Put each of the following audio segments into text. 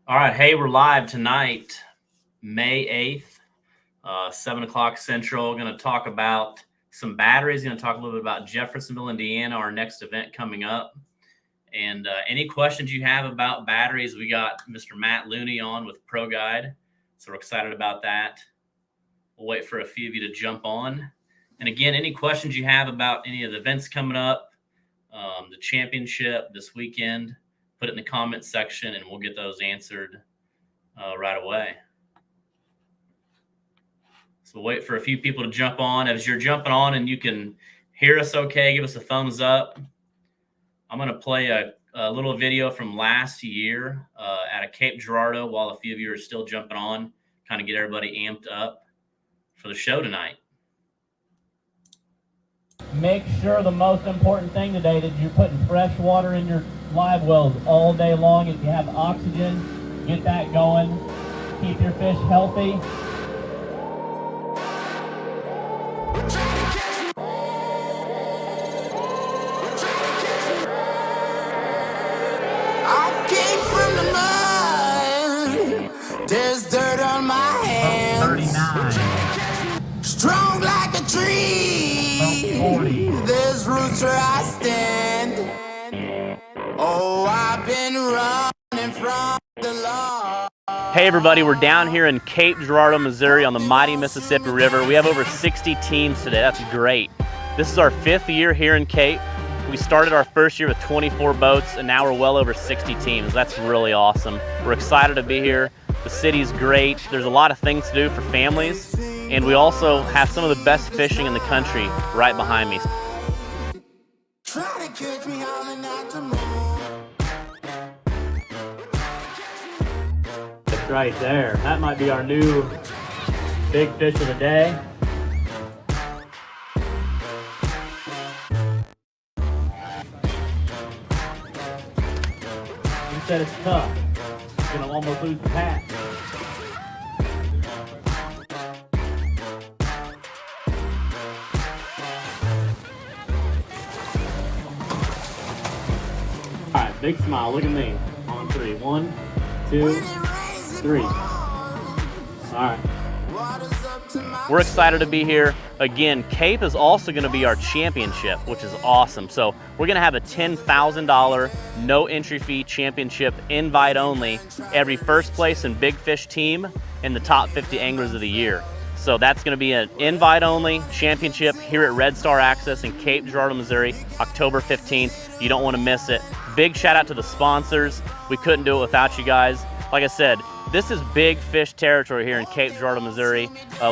All right, hey, we're live tonight, May 8th, 7 o'clock Central. Going to talk about some batteries. Going to talk a little bit about Jeffersonville, Indiana, our next event coming up. And any questions you have about batteries, we got Mr. Matt Looney on with Pro Guide. So we're excited about that. We'll wait for a few of you to jump on. And again, any questions you have about any of the events coming up, the championship this weekend, put it in the comments section and we'll get those answered right away. So we'll wait for a few people to jump on. As you're jumping on and you can hear us okay, give us a thumbs up. I'm going to play a little video from last year at a Cape Girardeau while a few of you are still jumping on, kind of get everybody amped up for the show tonight. Make sure the most important thing today that you're putting fresh water in your live wells all day long. If you have oxygen, get that going. Keep your fish healthy. I came from the mud. There's dirt on my hands. 39. Strong like a tree. 40. There's roots where I stand. Oh, I've been running from the law. Hey everybody, we're down here in Cape Girardeau, Missouri on the mighty Mississippi River. We have over 60 teams today. That's great. This is our 5th year here in Cape. We started our first year with 24 boats and now we're well over 60 teams. That's really awesome. We're excited to be here. The city's great. There's a lot of things to do for families. And we also have some of the best fishing in the country right behind me. Try to catch me on the night tomorrow. It's right there. That might be our new big fish of the day. You said it's tough. You're gonna almost lose the patch. All right, big smile. Look at me. On 3. 1, 2, 3. All right. We're excited to be here. Again, Cape is also going to be our championship, which is awesome. So we're going to have a $10,000 no entry fee championship, invite only, every first place and big fish team in the top 50 anglers of the year. So that's going to be an invite only championship here at Red Star Access in Cape Girardeau, Missouri, October 15th. You don't want to miss it. Big shout out to the sponsors. We couldn't do it without you guys. Like I said, this is big fish territory here in Cape Girardeau, Missouri.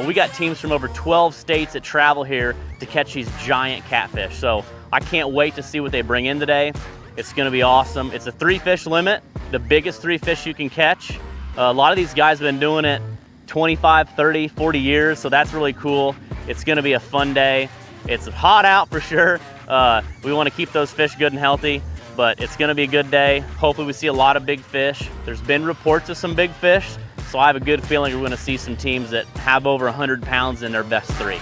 We got teams from over 12 states that travel here to catch these giant catfish. So I can't wait to see what they bring in today. It's gonna be awesome. It's a 3 fish limit, the biggest 3 fish you can catch. A lot of these guys have been doing it 25, 30, 40 years, so that's really cool. It's gonna be a fun day. It's hot out for sure. We wanna keep those fish good and healthy, but it's gonna be a good day. Hopefully we see a lot of big fish. There's been reports of some big fish, so I have a good feeling we're gonna see some teams that have over 100 pounds in their best 3.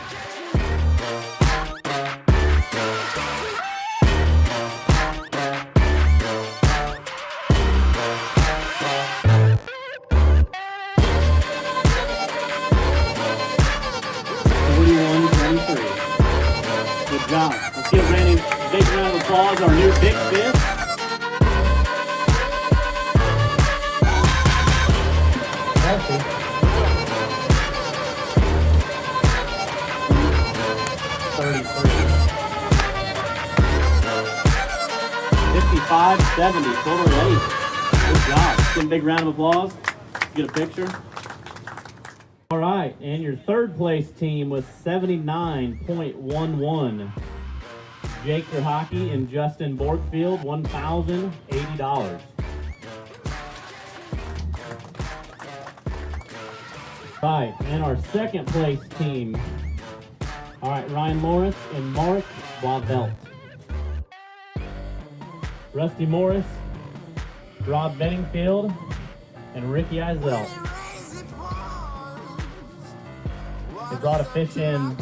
Good job. Let's give Randy a big round of applause, our new big fish. Healthy. 33. 55, 70, total 8. Good job. Let's give a big round of applause. Get a picture. All right, and your third place team was 79.11. Jake Hockey and Justin Borgfield, $1,080. Right, and our second place team, all right, Ryan Morris and Mark Wavelt. Rusty Morris, Rob Benningfield, and Ricky Eisel. They brought a fish in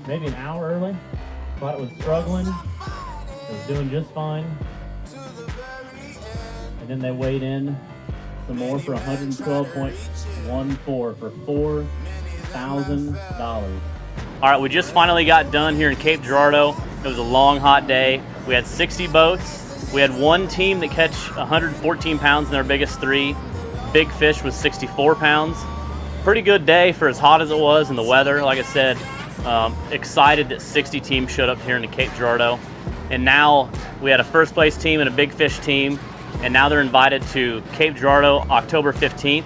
maybe an hour early. Thought it was struggling. It was doing just fine. And then they weighed in some more for 112.14 for $4,000. All right, we just finally got done here in Cape Girardeau. It was a long, hot day. We had 60 boats. We had one team that catch 114 pounds in their biggest 3. Big fish was 64 pounds. Pretty good day for as hot as it was and the weather. Like I said, excited that 60 teams showed up here in the Cape Girardeau. And now we had a first place team and a big fish team, and now they're invited to Cape Girardeau October 15th.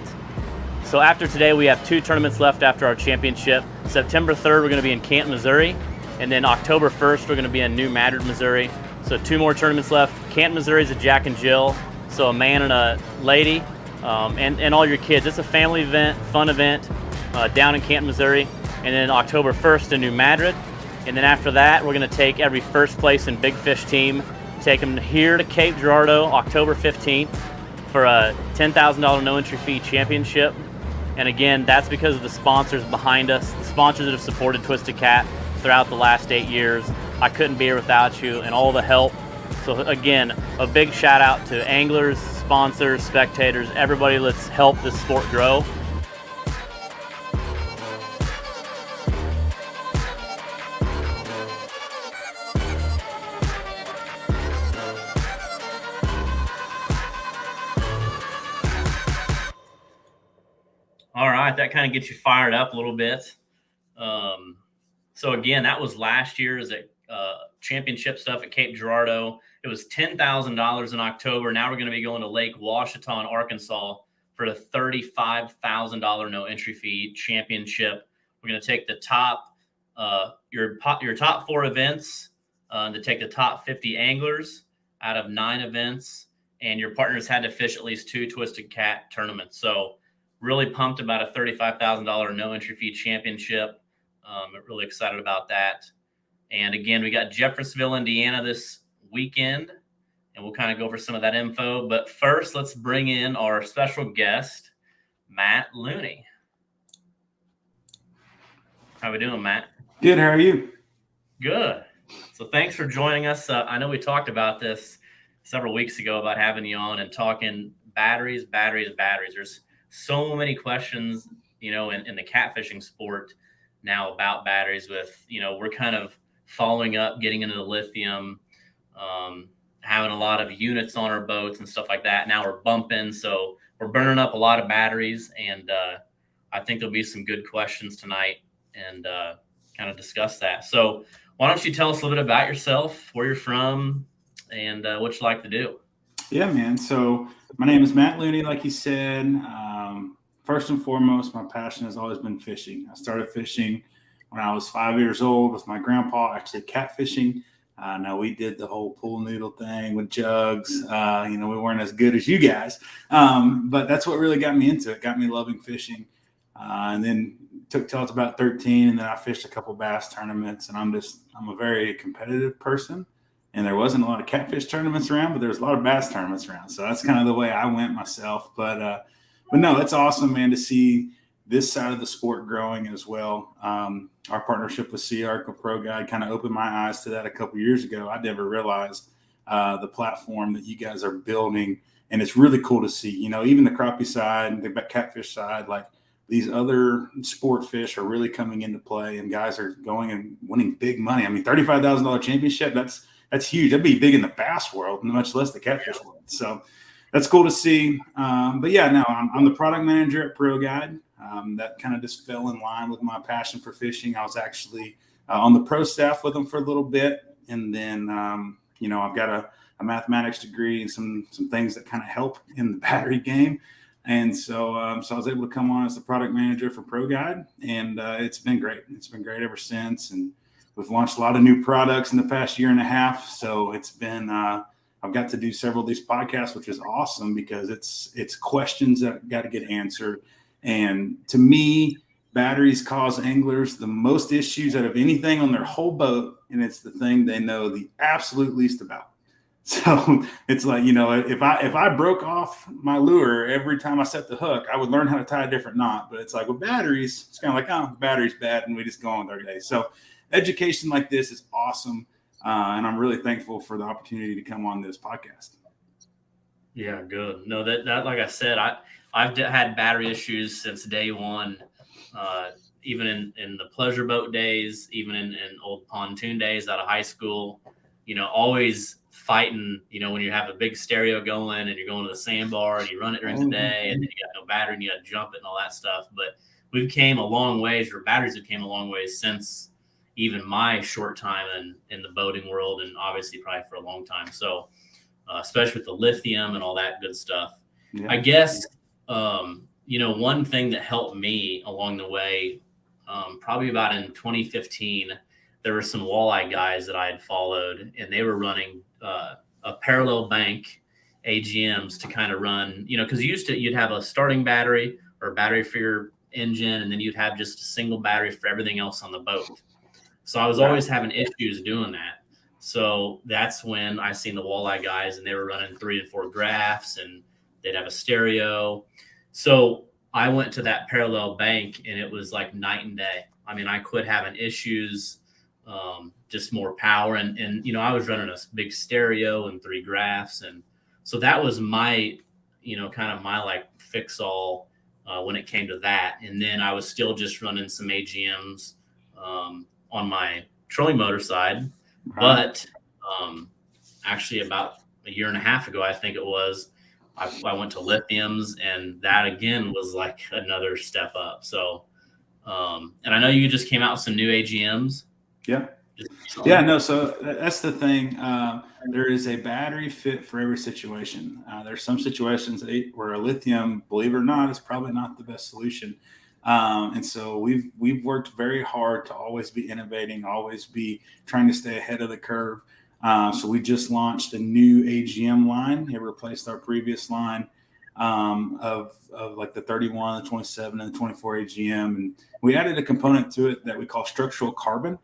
So after today, we have 2 tournaments left after our championship. September 3rd, we're going to be in Canton, Missouri, and then October 1st, we're going to be in New Madrid, Missouri. So 2 more tournaments left. Canton, Missouri is a Jack and Jill, so a man and a lady, and all your kids. It's a family event, fun event down in Canton, Missouri, and then October 1st in New Madrid. And then after that, we're going to take every first place and big fish team, take them here to Cape Girardeau October 15th for a $10,000 no entry fee championship. And again, that's because of the sponsors behind us, the sponsors that have supported Twisted Cat throughout the last 8 years. I couldn't be here without you and all the help. So again, a big shout out to anglers, sponsors, spectators, everybody that's helped this sport grow. All right, that kind of gets you fired up a little bit. So again, that was last year's championship stuff at Cape Girardeau. It was $10,000 in October. Now we're going to be going to Lake Washita, Arkansas for the $35,000 no entry fee championship. We're going to take the top, your top 4 events to take the top 50 anglers out of 9 events, and your partners had to fish at least 2 Twisted Cat tournaments. So really pumped about a $35,000 no entry fee championship. Really excited about that. And again, we got Jeffersonville, Indiana this weekend, and we'll kind of go over some of that info. But first, let's bring in our special guest, Matt Looney. How we doing, Matt? Good. How are you? Good. So thanks for joining us. I know we talked about this several weeks ago about having you on and talking batteries. There's so many questions, in the catfishing sport now about batteries with, we're kind of following up, getting into the lithium, having a lot of units on our boats and stuff like that. Now we're bumping, so we're burning up a lot of batteries, and I think there'll be some good questions tonight and kind of discuss that. So why don't you tell us a little bit about yourself, where you're from, and what you like to do? Yeah, man. So my name is Matt Looney, like you said. First and foremost, my passion has always been fishing. I started fishing when I was 5 years old with my grandpa, actually catfishing. Now we did the whole pool noodle thing with jugs. We weren't as good as you guys, but that's what really got me into it. Got me loving fishing, and then took till I was about 13, and then I fished a couple bass tournaments. And I'm a very competitive person, and there wasn't a lot of catfish tournaments around, but there was a lot of bass tournaments around. So that's kind of the way I went myself. But no, it's awesome, man, to see this side of the sport growing as well. Our partnership with Sea Arc Pro Guide kind of opened my eyes to that a couple years ago. I never realized the platform that you guys are building, and it's really cool to see. Even the crappie side, the catfish side, like these other sport fish are really coming into play, and guys are going and winning big money. I mean, $35,000 championship, that's huge. That'd be big in the bass world, much less the catfish world. So that's cool to see. But yeah, no, I'm the product manager at Pro Guide. That kind of just fell in line with my passion for fishing. I was actually on the pro staff with them for a little bit. And then, I've got a mathematics degree and some things that kind of help in the battery game. And so I was able to come on as the product manager for Pro Guide, and it's been great. It's been great ever since. And we've launched a lot of new products in the past year and a half. So it's been, I've got to do several of these podcasts, which is awesome because it's questions that got to get answered. And to me, batteries cause anglers the most issues out of anything on their whole boat. And it's the thing they know the absolute least about. So it's like, if I broke off my lure every time I set the hook, I would learn how to tie a different knot. But it's like with batteries, it's kind of like, the battery's bad, and we just go on with our day. So education like this is awesome. And I'm really thankful for the opportunity to come on this podcast. Yeah, good. No, that like I said, I've had battery issues since day one. Uh, even in the pleasure boat days, even in old pontoon days out of high school, always fighting. When you have a big stereo going and you're going to the sandbar and you run it during the day, and then you got no battery and you got to jump it and all that stuff. But we've came a long ways, or batteries have came a long ways since even my short time in the boating world, and obviously probably for a long time. So. Especially with the lithium and all that good stuff. Yeah. I guess, one thing that helped me along the way, probably about in 2015, there were some walleye guys that I had followed, and they were running a parallel bank AGMs to kind of run, because you'd have a starting battery or a battery for your engine, and then you'd have just a single battery for everything else on the boat. So I was always having issues doing that. So that's when I seen the walleye guys, and they were running 3 and 4 graphs, and they'd have a stereo. So I went to that parallel bank, and it was like night and day. I mean, I quit having issues, just more power. And I was running a big stereo and 3 graphs. And so that was my, kind of my like fix all when it came to that. And then I was still just running some AGMs on my trolling motor side. But actually about a year and a half ago, I think it was, I went to Lithiums, and that again was like another step up. So, and I know you just came out with some new AGMs. Yeah. Yeah, no, so that's the thing. There is a battery fit for every situation. There's some situations where a lithium, believe it or not, is probably not the best solution. And so we've worked very hard to always be innovating, always be trying to stay ahead of the curve. So we just launched a new AGM line. It replaced our previous line of like the 31, the 27, and the 24 AGM. And we added a component to it that we call structural carbon,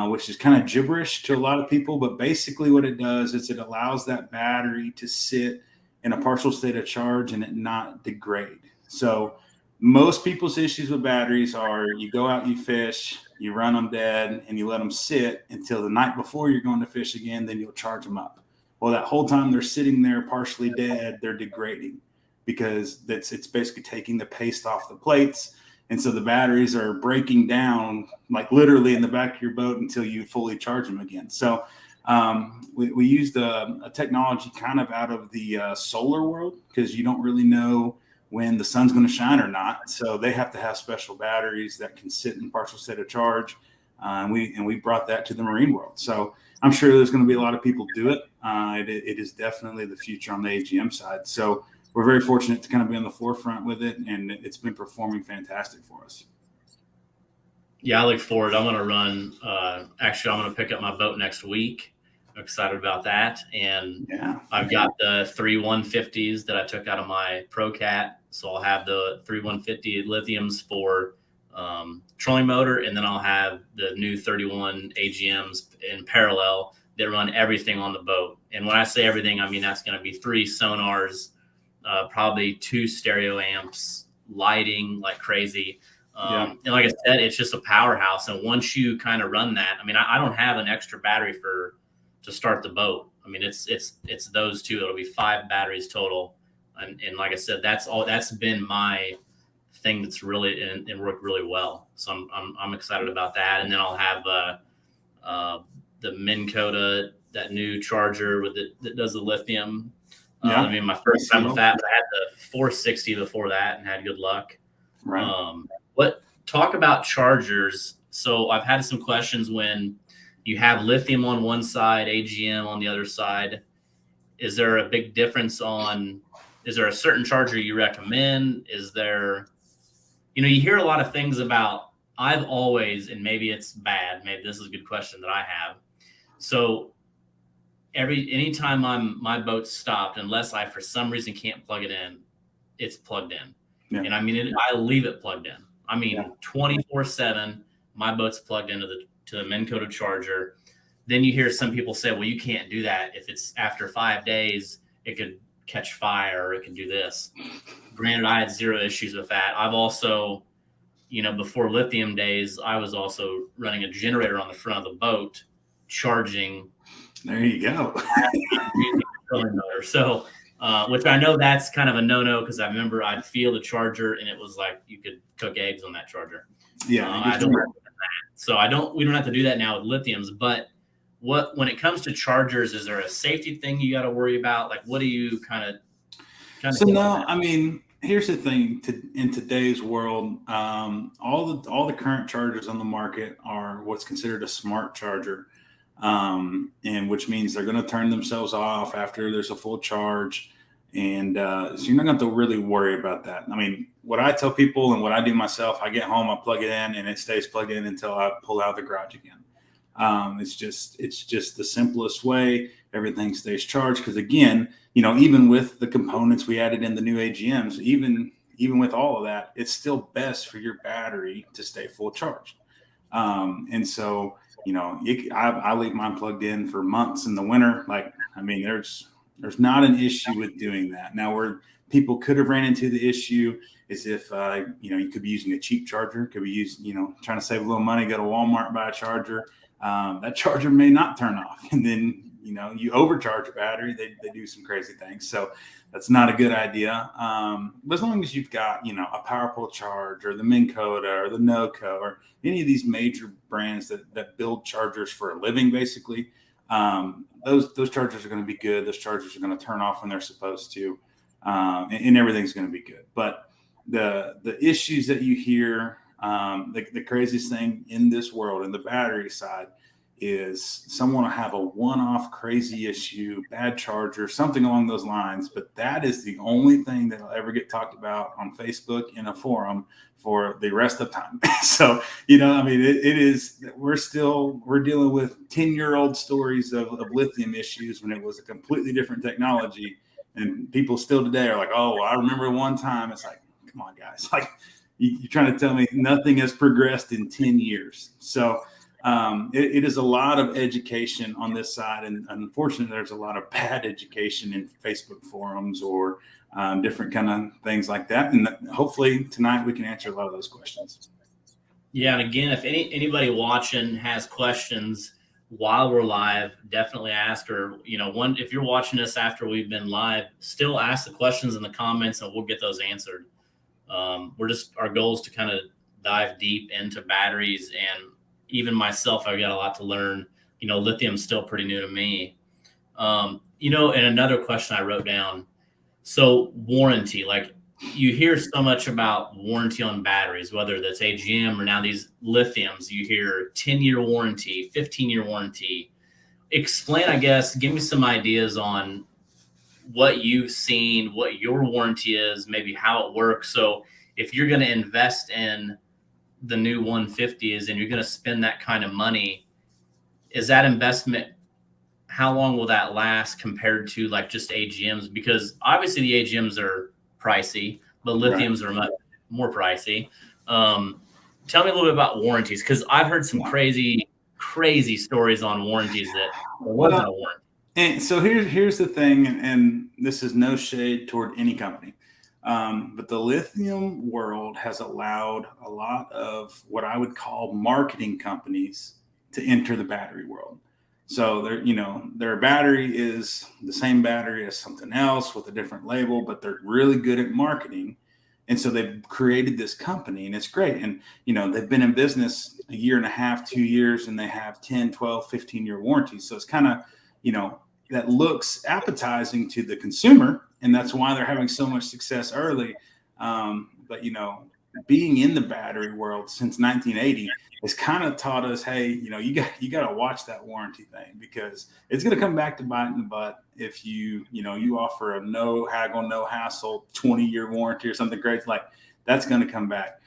which is kind of gibberish to a lot of people. But basically what it does is it allows that battery to sit in a partial state of charge and it not degrade. So most people's issues with batteries are you go out, you fish, you run them dead, and you let them sit until the night before you're going to fish again, then you'll charge them up. Well, that whole time they're sitting there partially dead, they're degrading because it's basically taking the paste off the plates. And so the batteries are breaking down like literally in the back of your boat until you fully charge them again. So we used a technology kind of out of the solar world because you don't really know when the sun's going to shine or not. So they have to have special batteries that can sit in partial state of charge. And we brought that to the marine world. So I'm sure there's going to be a lot of people do it. It is definitely the future on the AGM side. So we're very fortunate to kind of be on the forefront with it, and it's been performing fantastic for us. Yeah, I look forward. I'm going to run. Actually, I'm going to pick up my boat next week. I'm excited about that. And yeah. I've got the 3 150s that I took out of my ProCat. So I'll have the 3 150 lithiums for trolling motor, and then I'll have the new 31 AGMs in parallel that run everything on the boat. And when I say everything, I mean that's going to be 3 sonars, probably 2 stereo amps, lighting like crazy. And like I said, it's just a powerhouse. And once you kind of run that, I mean, I don't have an extra battery to start the boat. I mean, it's those 2. It'll be 5 batteries total. And like I said, that's been my thing that's really and worked really well. So I'm excited about that. And then I'll have the Minn Kota, that new charger that does the lithium. I mean, my first time with that, but I had the 460 before that and had good luck. Right. Talk about chargers. So I've had some questions when you have lithium on one side, AGM on the other side. Is there a big difference is there a certain charger you recommend? Is there, you hear a lot of things about, I've always, and maybe it's bad, maybe this is a good question that I have. So anytime my boat's stopped, unless I, for some reason, can't plug it in, it's plugged in. Yeah. And I mean, I leave it plugged in. I mean, 24/7, my boat's plugged into the Minn Kota charger. Then you hear some people say, well, you can't do that. If it's after 5 days, it could catch fire or it can do this. Granted, I had 0 issues with that. I've also, before lithium days, I was also running a generator on the front of the boat, charging. There you go. So which I know that's kind of a no-no because I remember I'd feel the charger and it was like you could cook eggs on that charger. Yeah, I don't. So we don't have to do that now with lithiums. But when it comes to chargers, is there a safety thing you got to worry about? Like, what do you kind of? So no, I mean, here's the thing: in today's world, all the current chargers on the market are what's considered a smart charger, and which means they're going to turn themselves off after there's a full charge, and so you're not going to have to really worry about that. I mean, what I tell people and what I do myself, I get home, I plug it in, and it stays plugged in until I pull out of the garage again. It's just the simplest way. Everything stays charged because, again, even with the components we added in the new AGMs, even with all of that, it's still best for your battery to stay full charged. And so, I leave mine plugged in for months in the winter. Like, I mean, there's not an issue with doing that. Now, where people could have ran into the issue is if, you could be using a cheap charger, could be using, trying to save a little money, go to Walmart, buy a charger. That charger may not turn off. And then, you overcharge a battery, they do some crazy things. So that's not a good idea. But as long as you've got, a PowerPole charge or the Minn Kota or the NOCO or any of these major brands that build chargers for a living, basically, those chargers are going to be good. Those chargers are going to turn off when they're supposed to, and everything's going to be good. But the issues that you hear, the craziest thing in this world, in the battery side, is someone will have a one-off crazy issue, bad charger, something along those lines. But that is the only thing that will ever get talked about on Facebook in a forum for the rest of time. So, I mean, it is, we're dealing with 10-year-old stories of lithium issues when it was a completely different technology. And people still today are like, oh, I remember one time. It's like, come on, guys. Like, you're trying to tell me nothing has progressed in 10 years. So it is a lot of education on this side. And unfortunately, there's a lot of bad education in Facebook forums or different kind of things like that. And hopefully tonight we can answer a lot of those questions. Yeah. And again, if anybody watching has questions while we're live, definitely ask, or, if you're watching us after we've been live, still ask the questions in the comments and we'll get those answered. Our goal is to kind of dive deep into batteries, and even myself, I've got a lot to learn. Lithium's still pretty new to me. And another question I wrote down. So warranty, like you hear so much about warranty on batteries, whether that's AGM or now these lithiums, you hear 10-year warranty, 15-year warranty. Explain, I guess, give me some ideas on what you've seen, what your warranty is, maybe how it works. So if you're going to invest in the new 150s and you're going to spend that kind of money, is that investment, how long will that last compared to like just AGMs? Because obviously the AGMs are pricey, but lithiums are much more pricey. Tell me a little bit about warranties, because I've heard some crazy stories on warranties that wasn't a warranty. And so here's the thing, and this is no shade toward any company, but the lithium world has allowed a lot of what I would call marketing companies to enter the battery world. So their battery is the same battery as something else with a different label, but they're really good at marketing. And so they've created this company, and it's great. And, they've been in business a year and a half, 2 years, and they have 10, 12, 15-year warranties. So it's kind of, that looks appetizing to the consumer, and that's why they're having so much success early. But, being in the battery world since 1980 has kind of taught us, hey, you got to watch that warranty thing, because it's going to come back to bite in the butt if you offer a no haggle, no hassle 20-year warranty or something crazy. Like, that's going to come back.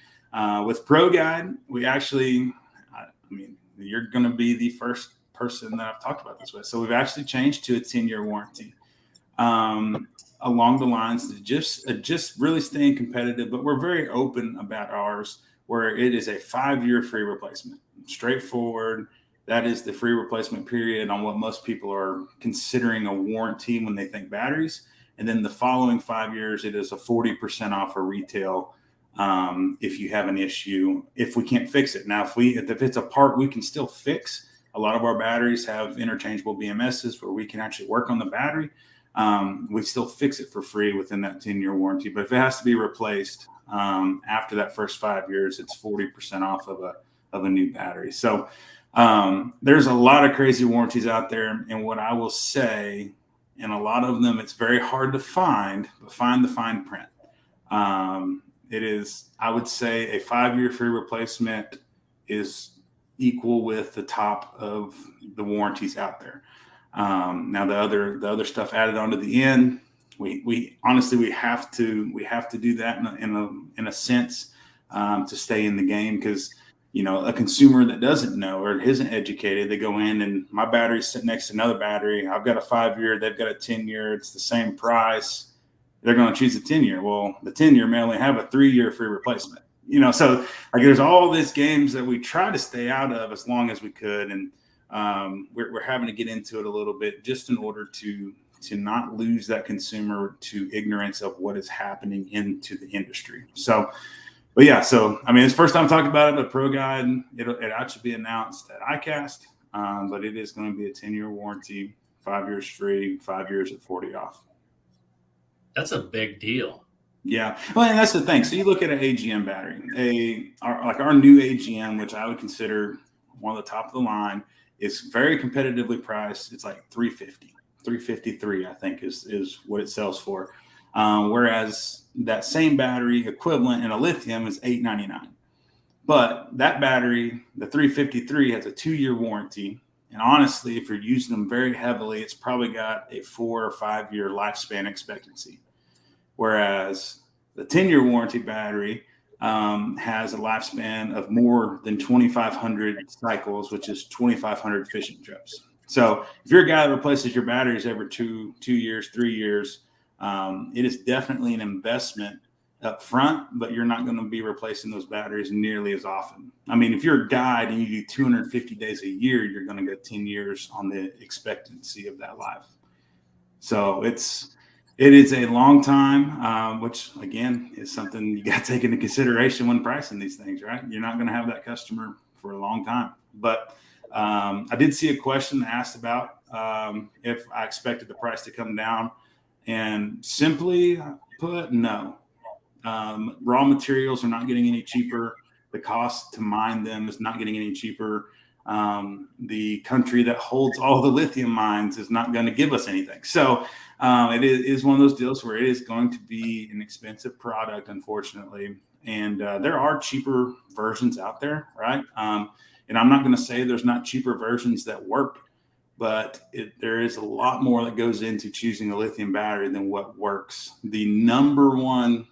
With ProGuide, we actually, you're going to be the first person that I've talked about this with. So we've actually changed to a 10-year warranty. Along the lines of just really staying competitive, but we're very open about ours, where it is a 5-year free replacement. Straightforward. That is the free replacement period on what most people are considering a warranty when they think batteries. And then the following 5 years, it is a 40% off a retail if you have an issue, if we can't fix it. Now, if it's a part we can still fix, a lot of our batteries have interchangeable BMSs where we can actually work on the battery. we still fix it for free within that 10-year warranty. But if it has to be replaced after that first 5 years, it's 40% off of a new battery. So there's a lot of crazy warranties out there. And what I will say, and a lot of them, it's very hard to find, but find the fine print. It is, I would say, a 5-year free replacement is equal with the top of the warranties out there. Now the other stuff added onto the end, we honestly, we have to do that in a sense to stay in the game, because a consumer that doesn't know or isn't educated, they go in and my battery's sitting next to another battery. I've got a 5-year, they've got a 10-year. It's the same price. They're going to choose the 10-year. Well, the 10-year may only have a 3-year free replacement. So like there's all these games that we try to stay out of as long as we could, and we're having to get into it a little bit just in order to not lose that consumer to ignorance of what is happening into the industry. So. But yeah, so I mean, it's the first time talking about it, but Pro Guide, it actually be announced at ICAST, but it is going to be a 10-year warranty, 5 years free, 5 years at 40 off. That's a big deal. Yeah, well, and that's the thing. So you look at an AGM battery, our new AGM, which I would consider one of the top of the line, is very competitively priced. It's like $353, I think is what it sells for. Whereas that same battery equivalent in a lithium is $899. But that battery, the 353, has a 2-year warranty. And honestly, if you're using them very heavily, it's probably got a 4 or 5 year lifespan expectancy. Whereas the 10-year warranty battery has a lifespan of more than 2,500 cycles, which is 2,500 fishing trips. So if you're a guy that replaces your batteries every 2 years, 3 years, it is definitely an investment up front, but you're not going to be replacing those batteries nearly as often. I mean, if you're a guide and you do 250 days a year, you're going to get 10 years on the expectancy of that life. So it is a long time, which again is something you got to take into consideration when pricing these things, right? You're not going to have that customer for a long time. But I did see a question asked about if I expected the price to come down. And simply put, no. Raw materials are not getting any cheaper. The cost to mine them is not getting any cheaper. The country that holds all the lithium mines is not going to give us anything. So it is one of those deals where it is going to be an expensive product, unfortunately. And there are cheaper versions out there, right? And I'm not going to say there's not cheaper versions that work, but there is a lot more that goes into choosing a lithium battery than what works. The number one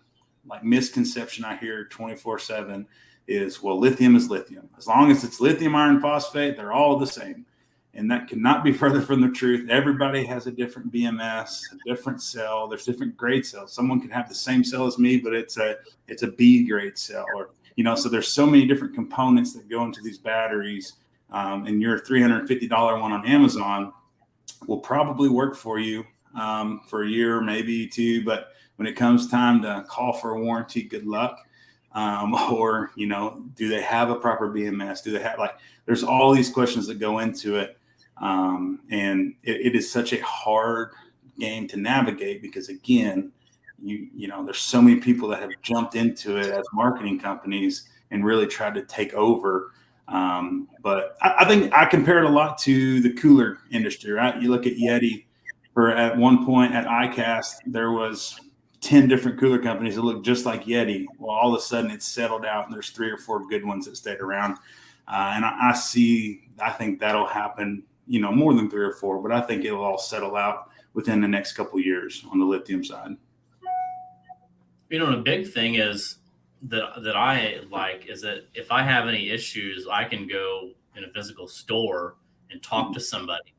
misconception I hear 24/7 is, well, lithium is lithium. As long as it's lithium iron phosphate, they're all the same. And that cannot be further from the truth. Everybody has a different BMS, a different cell. There's different grade cells. Someone can have the same cell as me, but it's a B grade cell, or so there's so many different components that go into these batteries. And your $350 one on Amazon will probably work for you for a year, maybe 2. But when it comes time to call for a warranty, good luck. Or, do they have a proper BMS? Do they have there's all these questions that go into it. And it is such a hard game to navigate because, again, there's so many people that have jumped into it as marketing companies and really tried to take over. But I think I compare it a lot to the cooler industry, right? You look at Yeti, at one point at ICAST, there was 10 different cooler companies that looked just like Yeti. Well, all of a sudden it's settled out and there's 3 or 4 good ones that stayed around. And I think that'll happen, more than 3 or 4, but I think it'll all settle out within the next couple of years on the lithium side. The big thing is that I like is that if I have any issues, I can go in a physical store and talk to somebody.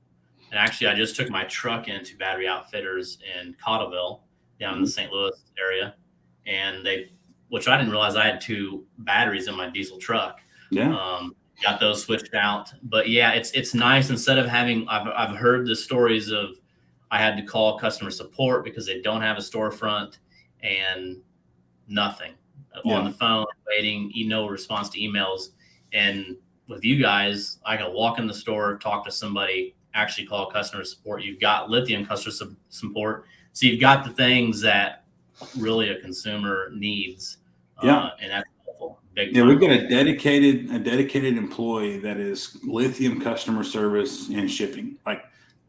And actually, I just took my truck into Battery Outfitters in Cottleville, down in the St. Louis area, and which I didn't realize I had 2 batteries in my diesel truck. Yeah. Got those switched out. But yeah, it's nice. Instead of having, I've heard the stories of I had to call customer support because they don't have a storefront and nothing on the phone, waiting, no response to emails. And with you guys, I can walk in the store, talk to somebody, actually call customer support. You've got Lithium customer support. So you've got the things that really a consumer needs. Yeah. And that's helpful. Big Yeah, we've got time. a dedicated employee that is Lithium customer service and shipping. Like,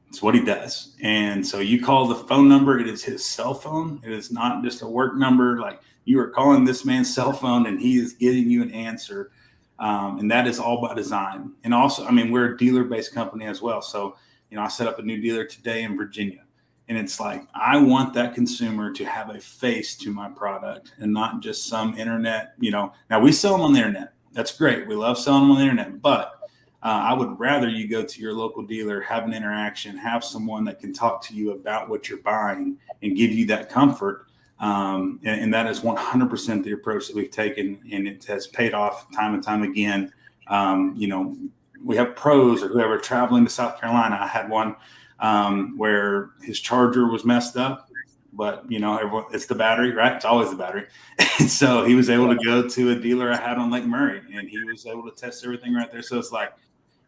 it's what he does. And so you call the phone number, it is his cell phone. It is not just a work number. Like, you are calling this man's cell phone and he is getting you an answer. And that is all by design. And also, I mean, we're a dealer-based company as well. So, I set up a new dealer today in Virginia. And it's like, I want that consumer to have a face to my product and not just some internet, Now, we sell them on the internet. That's great. We love selling them on the internet. But I would rather you go to your local dealer, have an interaction, have someone that can talk to you about what you're buying and give you that comfort. And that is 100% the approach that we've taken, and it has paid off time and time again. We have pros or whoever traveling to South Carolina. I had one where his charger was messed up, but everyone, it's the battery, right? It's always the battery. And so he was able to go to a dealer I had on Lake Murray, and he was able to test everything right there. So it's like,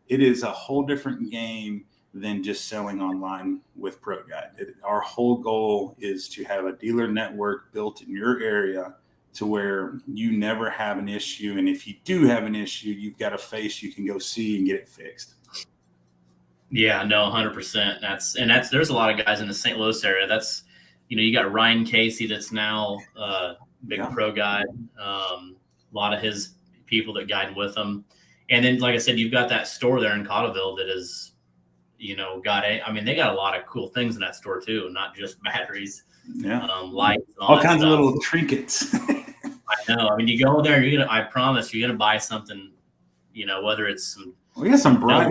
it is a whole different game than just selling online with ProGuide. Our whole goal is to have a dealer network built in your area to where you never have an issue. And if you do have an issue, you've got a face you can go see and get it fixed. Yeah, no, 100%. There's a lot of guys in the St. Louis area. That's, you got Ryan Casey, that's now big pro guide. A lot of his people that guide with him. And then, like I said, you've got that store there in Cottleville that is, they got a lot of cool things in that store too, not just batteries. Yeah. Lights, all kinds of little trinkets. I know. I mean, you go there and I promise you're going to buy something, whether it's some, we got some bright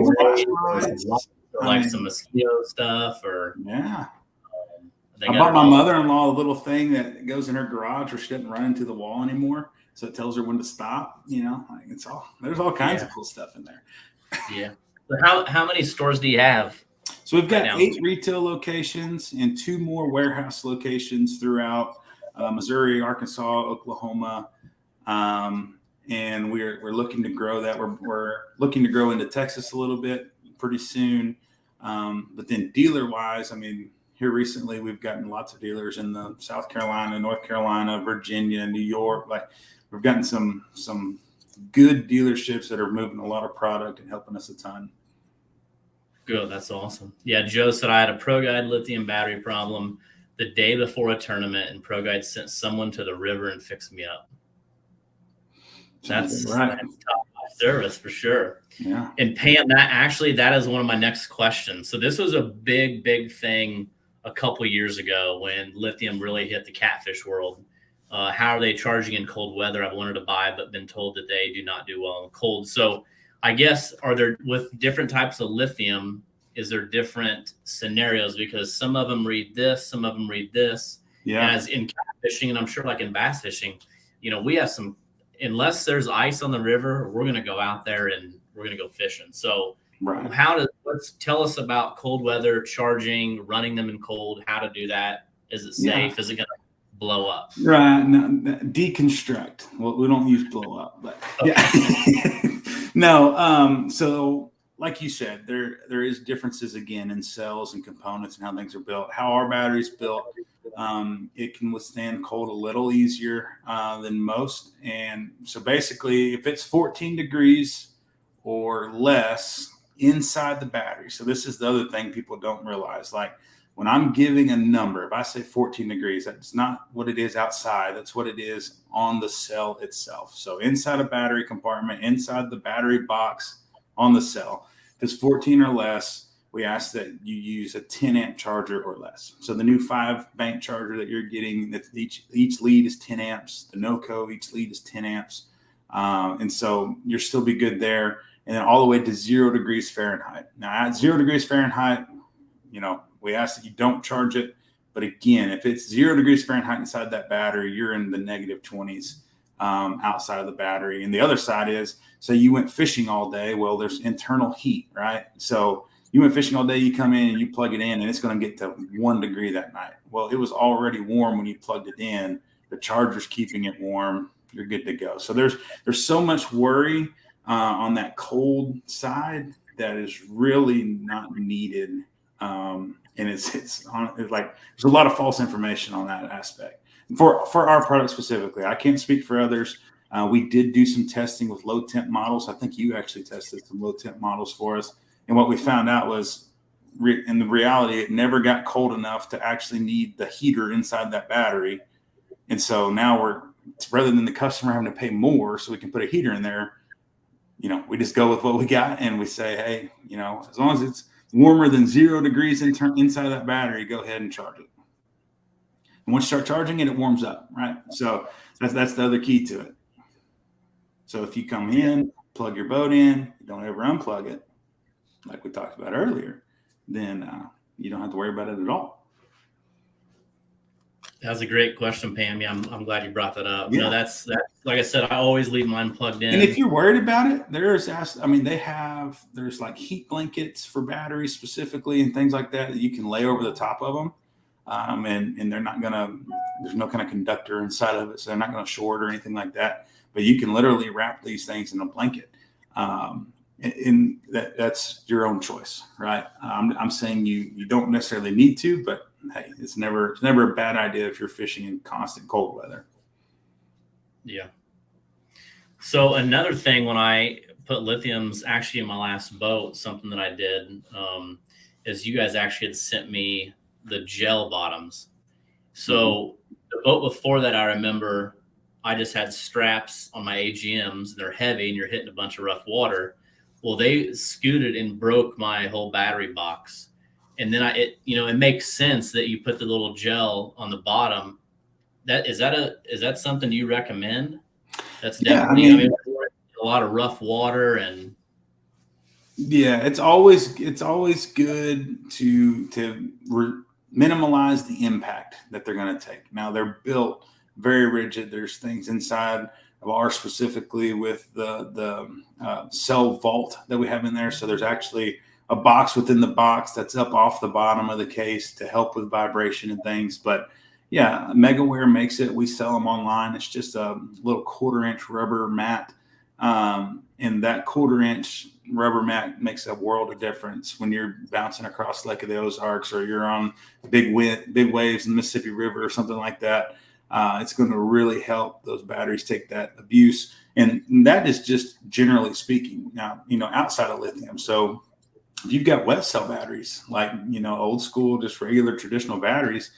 some mosquito stuff or. Yeah. I bought my mother-in-law a little thing that goes in her garage where she doesn't run into the wall anymore. So it tells her when to stop, there's all kinds of cool stuff in there. Yeah. So how many stores do you have? So we've got 8 retail locations and 2 more warehouse locations throughout Missouri, Arkansas, Oklahoma. And we're looking to grow that. We're looking to grow into Texas a little bit pretty soon. But then dealer wise, here recently we've gotten lots of dealers in the South Carolina, North Carolina, Virginia, New York. Like, we've gotten some good dealerships that are moving a lot of product and helping us a ton. Good. That's awesome. Yeah. Joe said I had a ProGuide lithium battery problem the day before a tournament, and ProGuide sent someone to the river and fixed me up. That's top service for sure. Yeah. And Pam, that is one of my next questions. So this was a big thing a couple years ago when lithium really hit the catfish world. How are they charging in cold weather? I've wanted to buy, but been told that they do not do well in cold. So I guess, are there, with different types of lithium, is there different scenarios? Because some of them read this, some of them read this. Yeah. As in catfishing, and I'm sure like in bass fishing, we have some, unless there's ice on the river, we're going to go out there and we're going to go fishing. So right. Let's tell us about cold weather, charging, running them in cold, how to do that. Is it safe? Yeah. Is it going to blow up? Right. No, deconstruct. Well, we don't use blow up, but okay. Yeah. No. So like you said, there is differences again in cells and components and how things are built. How our battery's built, it can withstand cold a little easier than most. And so basically, if it's 14 degrees or less inside the battery, so this is the other thing people don't realize. Like, when I'm giving a number, if I say 14 degrees, that's not what it is outside. That's what it is on the cell itself. So inside a battery compartment, inside the battery box on the cell, if it's 14 or less, we ask that you use a 10 amp charger or less. So the new 5 bank charger that you're getting, that each lead is 10 amps. The NOCO, each lead is 10 amps. And so you'll still be good there. And then all the way to 0 degrees Fahrenheit. Now at 0 degrees Fahrenheit, we ask that you don't charge it. But again, if it's 0 degrees Fahrenheit inside that battery, you're in the negative 20s outside of the battery. And the other side is, say you went fishing all day. Well, there's internal heat, right? So you went fishing all day, you come in and you plug it in, and it's going to get to 1 degree that night. Well, it was already warm when you plugged it in. The charger's keeping it warm. You're good to go. So there's so much worry on that cold side that is really not needed. And it's like there's a lot of false information on that aspect for our product specifically. I can't speak for others. We did do some testing with low temp models. I think you actually tested some low temp models for us. And what we found out was in the reality, it never got cold enough to actually need the heater inside that battery. And so now rather than the customer having to pay more so we can put a heater in there, we just go with what we got and we say, hey, as long as it's warmer than 0 degrees inside of that battery, go ahead and charge it. And once you start charging it, it warms up, right? So that's the other key to it. So if you come in, plug your boat in, don't ever unplug it, like we talked about earlier, then you don't have to worry about it at all. That's a great question, Pam. Yeah, I'm glad you brought that up. Yeah. That's like I said, I always leave mine plugged in. And if you're worried about it, there's like heat blankets for batteries specifically and things like that you can lay over the top of them. And they're not there's no kind of conductor inside of it, so they're not going to short or anything like that. But you can literally wrap these things in a blanket. And that's your own choice, right? I'm saying you don't necessarily need to, but hey, it's never a bad idea if you're fishing in constant cold weather. Yeah. So another thing, when I put lithiums actually in my last boat, something that I did is you guys actually had sent me the gel bottoms. So the boat before that, I remember I just had straps on my AGMs. They're heavy and you're hitting a bunch of rough water. Well, they scooted and broke my whole battery box. And then it makes sense that you put the little gel on the bottom. Is that something you recommend? That's definitely, I mean, a lot of rough water and. Yeah, it's always good to minimize the impact that they're going to take. Now they're built very rigid. There's things inside of ours specifically with the cell vault that we have in there. So there's actually a box within the box that's up off the bottom of the case to help with vibration and things. But yeah, MegaWare makes it. We sell them online. It's just a little 1/4-inch rubber mat. And that 1/4-inch rubber mat makes a world of difference when you're bouncing across Lake of the Ozarks or you're on big waves in the Mississippi River or something like that. It's going to really help those batteries take that abuse. And that is just generally speaking. Now, outside of lithium. So if you've got wet cell batteries, like, old school, just regular traditional batteries,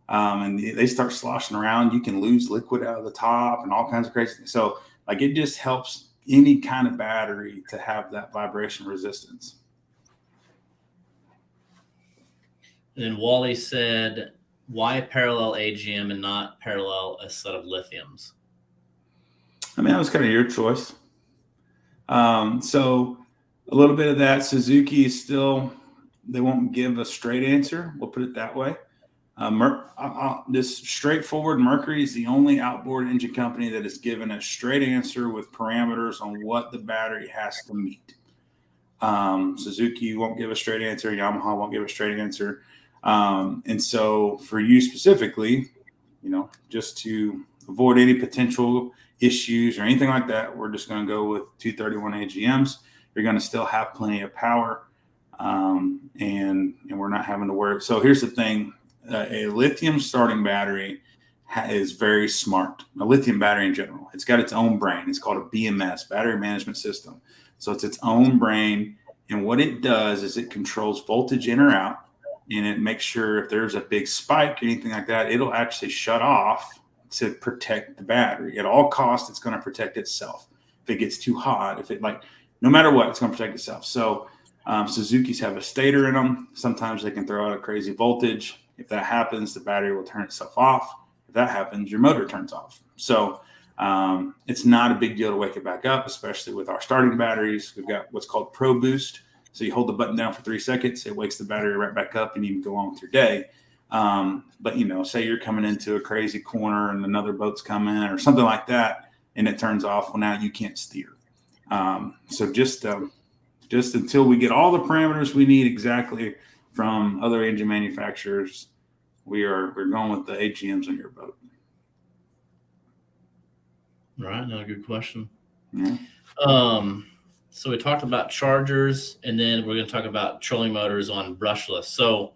and they start sloshing around, you can lose liquid out of the top and all kinds of crazy things. So like it just helps any kind of battery to have that vibration resistance. And then Wally said, why parallel AGM and not parallel a set of lithiums? I mean, that was kind of your choice. So a little bit of that. Suzuki is still, they won't give a straight answer. We'll put it that way. This straightforward, Mercury is the only outboard engine company that has given a straight answer with parameters on what the battery has to meet. Suzuki won't give a straight answer. Yamaha won't give a straight answer. And so for you specifically, just to avoid any potential issues or anything like that, we're just going to go with 231 AGMs. You're going to still have plenty of power. And we're not having to worry. So here's the thing. A lithium starting battery is very smart. A lithium battery in general, it's got its own brain. It's called a BMS, battery management system. So it's its own brain. And what it does is it controls voltage in or out. And it makes sure if there's a big spike or anything like that, it'll actually shut off to protect the battery. At all costs, it's going to protect itself. If it gets too hot, no matter what, it's going to protect itself. So Suzuki's have a stator in them. Sometimes they can throw out a crazy voltage. If that happens, the battery will turn itself off. If that happens, your motor turns off. So it's not a big deal to wake it back up, especially with our starting batteries. We've got what's called Pro Boost. So you hold the button down for 3 seconds, it wakes the battery right back up, and you can go on with your day. But say you're coming into a crazy corner and another boat's coming or something like that, and it turns off. Well, now you can't steer. So just until we get all the parameters we need exactly from other engine manufacturers, we're going with the AGMs on your boat. Right. No, good question. Yeah. So we talked about chargers, and then we're going to talk about trolling motors on brushless. So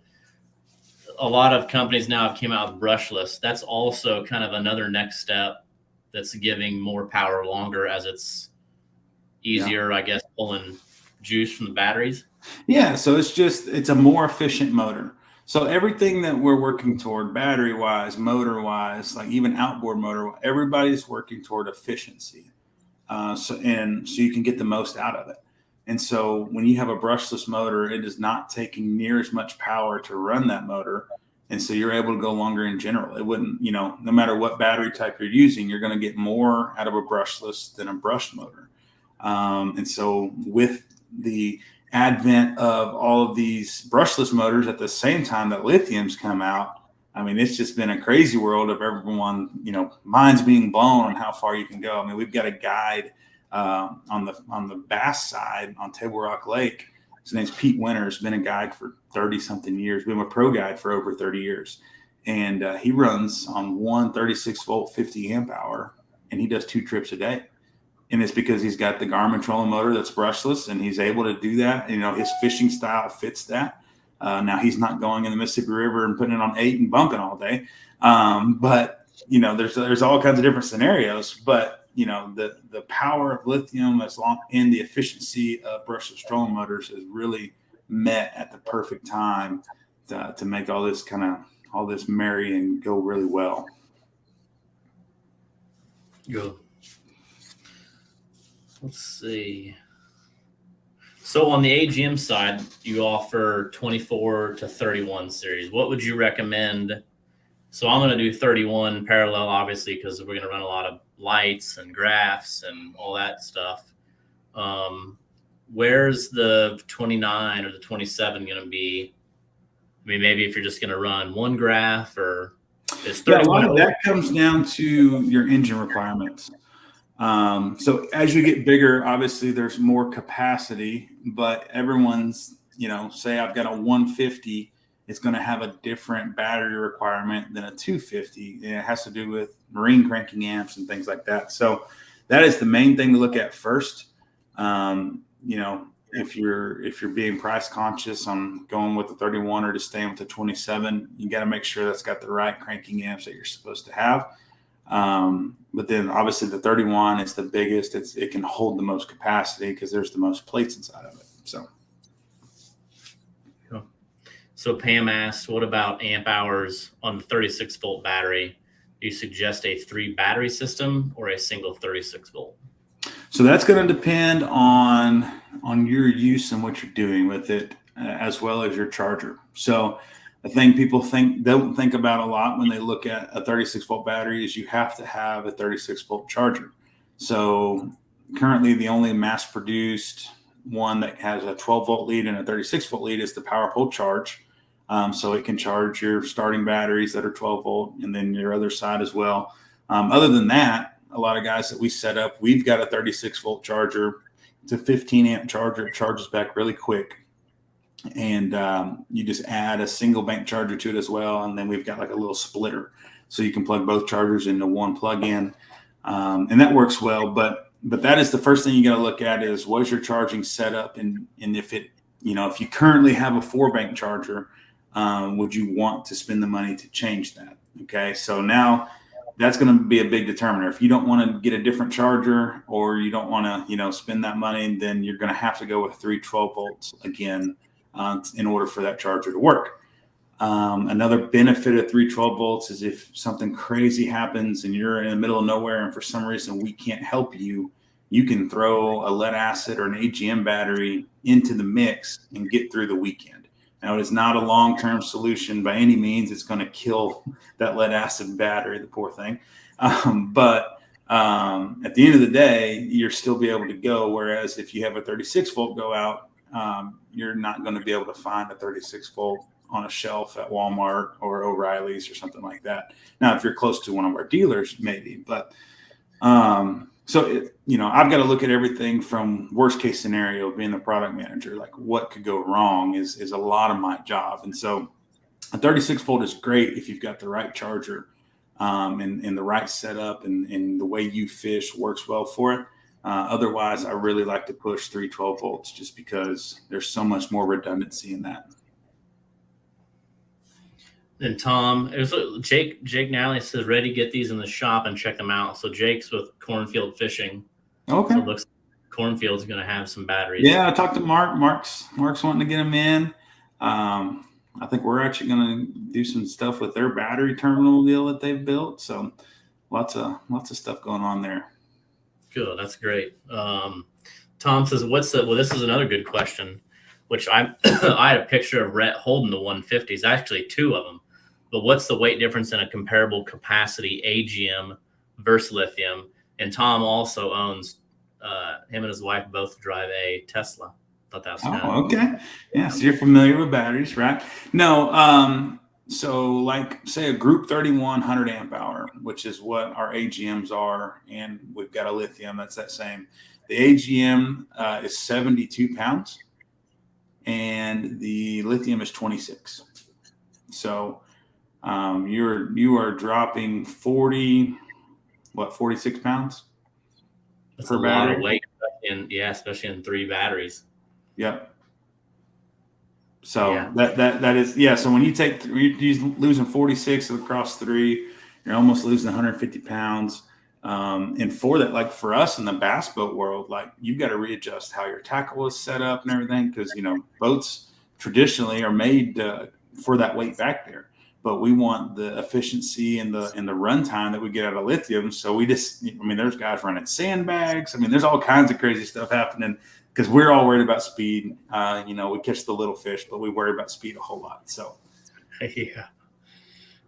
a lot of companies now have came out with brushless. That's also kind of another next step that's giving more power longer as it's easier, I guess, pulling juice from the batteries. Yeah, so it's a more efficient motor. So everything that we're working toward, battery wise, motor wise, like even outboard motor, everybody's working toward efficiency. So you can get the most out of it. And so when you have a brushless motor, it is not taking near as much power to run that motor. And so you're able to go longer in general. It wouldn't, no matter what battery type you're using, you're going to get more out of a brushless than a brushed motor. And so with the advent of all of these brushless motors at the same time that lithium's come out, I mean, it's just been a crazy world of everyone, minds being blown on how far you can go. I mean, we've got a guide on the bass side on Table Rock Lake. His name's Pete Winters, been a guide for 30 something years, been a pro guide for over 30 years. And he runs on one 36 volt, 50 amp hour, and he does 2 trips a day. And it's because he's got the Garmin trolling motor that's brushless, and he's able to do that. His fishing style fits that. Now he's not going in the Mississippi River and putting it on 8 and bumping all day. But there's all kinds of different scenarios, but the power of lithium as long and the efficiency of brushless trolling motors is really met at the perfect time to make all this marry and go really well. Good. Let's see. So on the AGM side, you offer 24 to 31 series. What would you recommend? So I'm going to do 31 parallel, obviously, because we're going to run a lot of lights and graphs and all that stuff. Where's the 29 or the 27 going to be? I mean, maybe if you're just going to run one graph, or is 31? Yeah, a lot of that comes down to your engine requirements. So as you get bigger, obviously there's more capacity, but everyone's, say I've got a 150, it's going to have a different battery requirement than a 250. And it has to do with marine cranking amps and things like that. So that is the main thing to look at first. If you're being price conscious on going with the 31 or just staying with the 27, you got to make sure that's got the right cranking amps that you're supposed to have. But then obviously the 31 is the biggest. It can hold the most capacity because there's the most plates inside of it. So Pam asked, what about amp hours on the 36 volt battery? Do you suggest a 3 battery system or a single 36 volt? So that's going to depend on your use and what you're doing with it, as well as your charger. So the thing people don't think about a lot when they look at a 36 volt battery is you have to have a 36 volt charger. So currently the only mass produced one that has a 12 volt lead and a 36 volt lead is the Power Pole Charge. So it can charge your starting batteries that are 12 volt and then your other side as well. Other than that, a lot of guys that we set up, we've got a 36 volt charger. It's a 15 amp charger. It charges back really quick. And you just add a single bank charger to it as well. And then we've got like a little splitter. So you can plug both chargers into one plug-in. And that works well. But that is the first thing you got to look at is what is your charging setup? And if it, if you currently have a 4-bank charger, would you want to spend the money to change that? Okay. So now that's going to be a big determiner. If you don't want to get a different charger or you don't want to, spend that money, then you're going to have to go with 3 12 volts again in order for that charger to work. Another benefit of 3 12 volts is if something crazy happens and you're in the middle of nowhere and for some reason we can't help you, you can throw a lead acid or an AGM battery into the mix and get through the weekend. Now, it is not a long-term solution by any means. It's going to kill that lead acid battery, the poor thing. But at the end of the day, you'll still be able to go. Whereas if you have a 36 volt go out, you're not going to be able to find a 36 volt on a shelf at Walmart or O'Reilly's or something like that. Now, if you're close to one of our dealers, maybe. But I've got to look at everything from worst case scenario, being the product manager, like what could go wrong is a lot of my job. And so a 36 volt is great if you've got the right charger and the right setup and the way you fish works well for it. Otherwise, I really like to push 312 volts just because there's so much more redundancy in that. And Tom, it was Jake Nally says ready to get these in the shop and check them out. So Jake's with Cornfield Fishing. Okay. So it looks like Cornfield's going to have some batteries. Yeah, I talked to Mark. Mark's wanting to get them in. I think we're actually going to do some stuff with their battery terminal deal that they've built. So lots of stuff going on there. Good, that's great. Tom says, this is another good question, which I had a picture of Rhett holding the 150s, actually 2 of them. But what's the weight difference in a comparable capacity AGM versus lithium? And Tom also owns, him and his wife both drive a Tesla. Thought that was okay. Yeah, so you're familiar with batteries, right? No, so like say a Group 31 100 amp hour, which is what our AGMs are, and we've got a lithium that's that same. The AGM is 72 pounds, and the lithium is 26. So you are dropping 46 pounds. That's per a battery. lot of weight, especially in 3 batteries. Yep. So that is So when you're losing 46 across 3, you're almost losing 150 pounds. And for that, like for us in the bass boat world, like you've got to readjust how your tackle is set up and everything, because boats traditionally are made for that weight back there. But we want the efficiency and the run time that we get out of lithium. So there's guys running sandbags. There's all kinds of crazy stuff happening because we're all worried about speed. We catch the little fish, but we worry about speed a whole lot. So, yeah.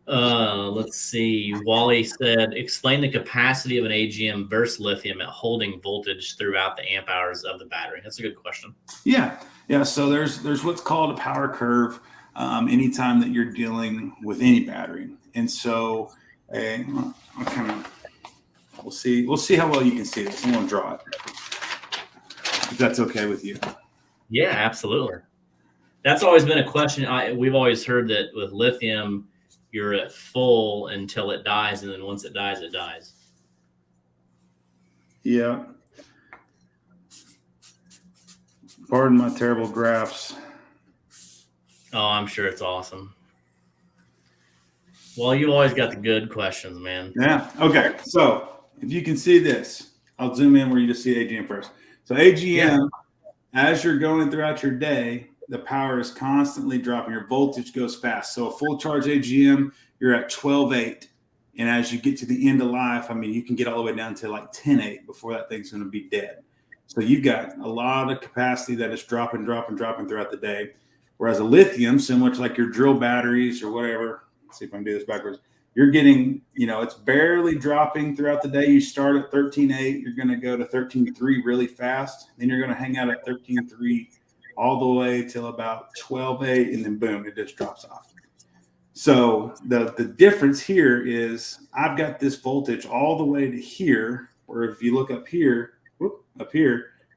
Let's see. Wally said, explain the capacity of an AGM versus lithium at holding voltage throughout the amp hours of the battery. That's a good question. Yeah. So there's what's called a power curve. Anytime that you're dealing with any battery. And so we'll see how well you can see this. I'm going to draw it, if that's okay with you. Yeah, absolutely. That's always been a question. We've always heard that with lithium, you're at full until it dies. And then once it dies, it dies. Yeah. Pardon my terrible graphs. Oh, I'm sure it's awesome. Well, you always got the good questions, man. Yeah. Okay. So if you can see this, I'll zoom in where you just see AGM first. So AGM, as you're going throughout your day, the power is constantly dropping. Your voltage goes fast. So a full charge AGM, you're at 12.8. And as you get to the end of life, you can get all the way down to like 10.8 before that thing's going to be dead. So you've got a lot of capacity that is dropping throughout the day. Whereas a lithium, similar to like your drill batteries or whatever, let's see if I can do this backwards, you're getting, it's barely dropping throughout the day. You start at 13.8, you're going to go to 13.3 really fast. Then you're going to hang out at 13.3 all the way till about 12.8, and then boom, it just drops off. So the difference here is I've got this voltage all the way to here, where if you look up here,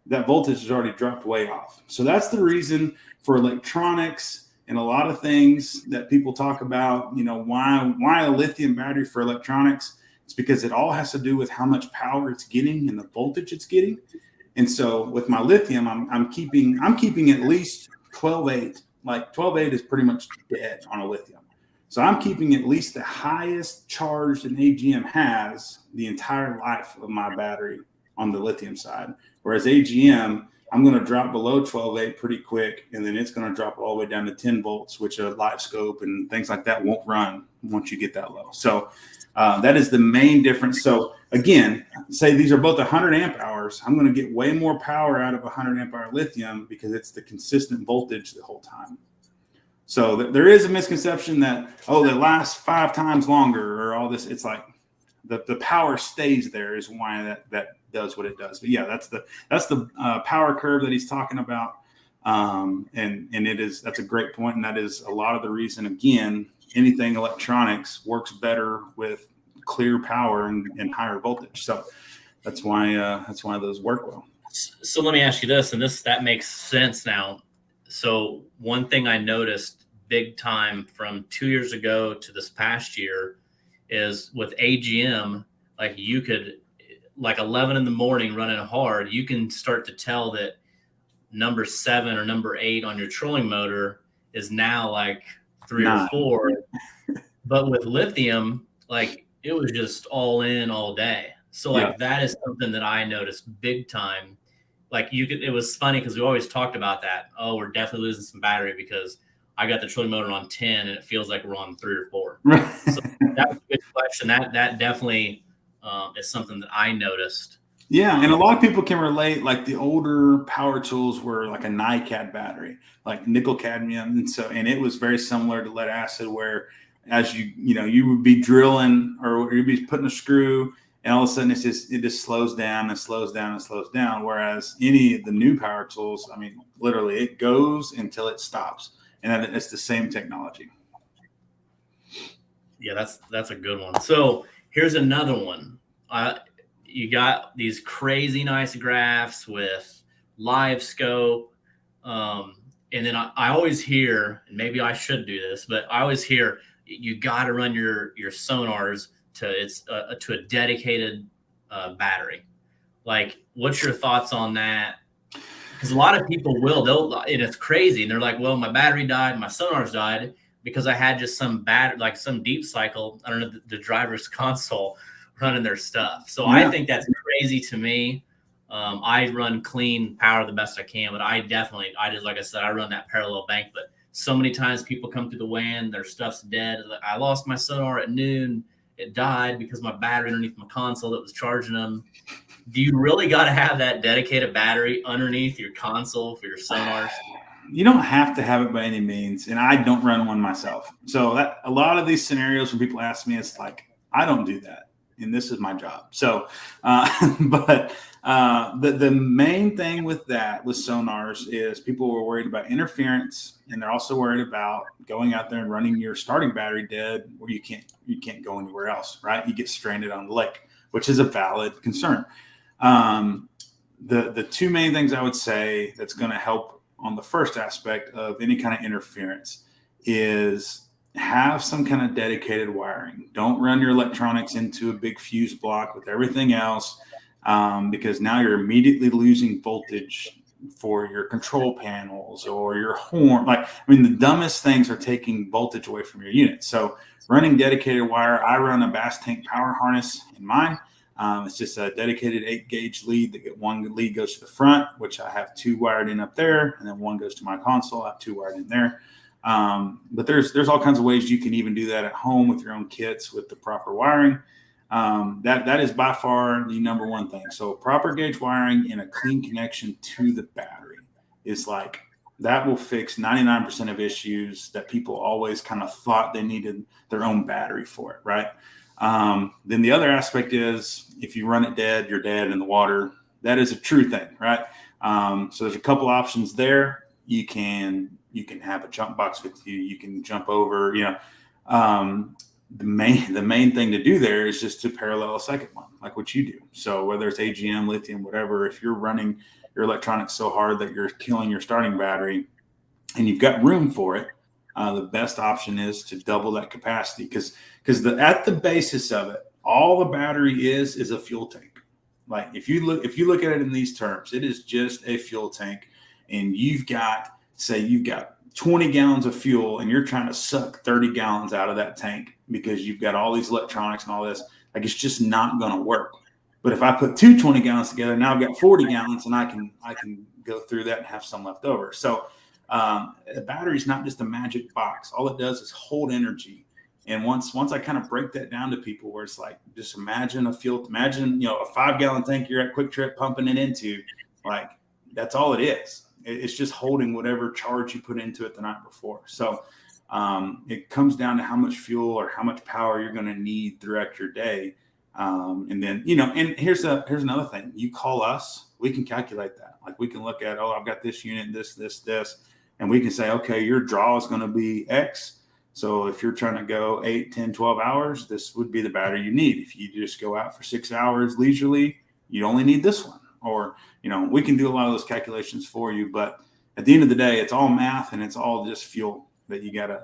that voltage has already dropped way off. So that's the reason for electronics and a lot of things that people talk about, why a lithium battery for electronics. It's because it all has to do with how much power it's getting and the voltage it's getting. And so with my lithium, I'm keeping at least 12.8. Like 12.8 is pretty much dead on a lithium. So I'm keeping at least the highest charge an AGM has the entire life of my battery on the lithium side. Whereas AGM, I'm going to drop below 12.8 pretty quick, and then it's going to drop all the way down to 10 volts, which a live scope and things like that won't run once you get that low. So that is the main difference. So again, say these are both 100 amp hours. I'm going to get way more power out of 100 amp hour lithium because it's the consistent voltage the whole time. So there is a misconception that, it lasts 5 times longer or all this. It's like the power stays there is why that does what it does. But yeah, that's the power curve that he's talking about. And that's a great point. And that is a lot of the reason, again, anything electronics works better with clear power and higher voltage. So that's why those work well. So let me ask you this, and that makes sense now. So one thing I noticed big time from 2 years ago to this past year is with AGM, like you could, like 11 in the morning running hard, you can start to tell that number 7 or number 8 on your trolling motor is now like 3 or 4. But with lithium, like it was just all in all day. So like that is something that I noticed big time. Like it was funny because we always talked about that. Oh, we're definitely losing some battery because I got the trolling motor on 10 and it feels like we're on 3 or 4. So that's a good question. That definitely is something that I noticed. Yeah, and a lot of people can relate. Like the older power tools were like a NiCad battery, like nickel cadmium, and it was very similar to lead acid, where as you would be drilling or you'd be putting a screw, and all of a sudden it just slows down and slows down and slows down. Whereas any of the new power tools, I mean, literally it goes until it stops, and it's the same technology. Yeah, that's a good one. So here's another one. You got these crazy nice graphs with live scope. And then I always hear, and maybe I should do this, but I always hear you got to run your sonars to a dedicated battery. Like, what's your thoughts on that? Because a lot of people and it's crazy. And they're like, well, my battery died, my sonars died because I had just some some deep cycle. I don't know, the driver's console running their stuff. So I think that's crazy to me. I run clean power the best I can, but I just, like I said, I run that parallel bank. But so many times people come through the WAN, their stuff's dead. I lost my sonar at noon. It died because my battery underneath my console that was charging them. Do you really got to have that dedicated battery underneath your console for your sonars? You don't have to have it by any means, and I don't run one myself. So a lot of these scenarios when people ask me, it's like, I don't do that, and this is my job. So, but the main thing with sonars is people were worried about interference, and they're also worried about going out there and running your starting battery dead where you can't go anywhere else, right? You get stranded on the lake, which is a valid concern. The two main things I would say that's going to help on the first aspect of any kind of interference is have some kind of dedicated wiring. Don't run your electronics into a big fuse block with everything else, because now you're immediately losing voltage for your control panels or your horn. The dumbest things are taking voltage away from your unit. So running dedicated wire, I run a bass tank power harness in mine. It's just a dedicated 8-gauge lead. One lead goes to the front, which I have 2 wired in up there, and then one goes to my console. I have 2 wired in there. But there's all kinds of ways you can even do that at home with your own kits with the proper wiring. That is by far the number one thing. So proper gauge wiring and a clean connection to the battery is that will fix 99% of issues that people always kind of thought they needed their own battery for it, right? Then the other aspect is if you run it dead, you're dead in the water. That is a true thing, right? So there's a couple options there. You can have a jump box with you. You can jump over, the main thing to do there is just to parallel a second one, like what you do. So whether it's AGM, lithium, whatever, if you're running your electronics so hard that you're killing your starting battery and you've got room for it, the best option is to double that capacity because at the basis of it, all the battery is a fuel tank. Like if you look at it in these terms, it is just a fuel tank, and you've got 20 gallons of fuel and you're trying to suck 30 gallons out of that tank because you've got all these electronics and all this. Like it's just not going to work. But if I put 20 gallons together, now I've got 40 gallons and I can go through that and have some left over. So a battery is not just a magic box. All it does is hold energy. And once I kind of break that down to people where it's like, just imagine a 5-gallon tank you're at Quick Trip pumping it into, like that's all it is. It's just holding whatever charge you put into it the night before. So it comes down to how much fuel or how much power you're going to need throughout your day. And then, and here's another thing. You call us, we can calculate that. Like we can look at, I've got this unit, this, and we can say, okay, your draw is going to be X. So if you're trying to go 8, 10, 12 hours, this would be the battery you need. If you just go out for 6 hours leisurely, you only need this one. Or, we can do a lot of those calculations for you. But at the end of the day, it's all math and it's all just fuel that you gotta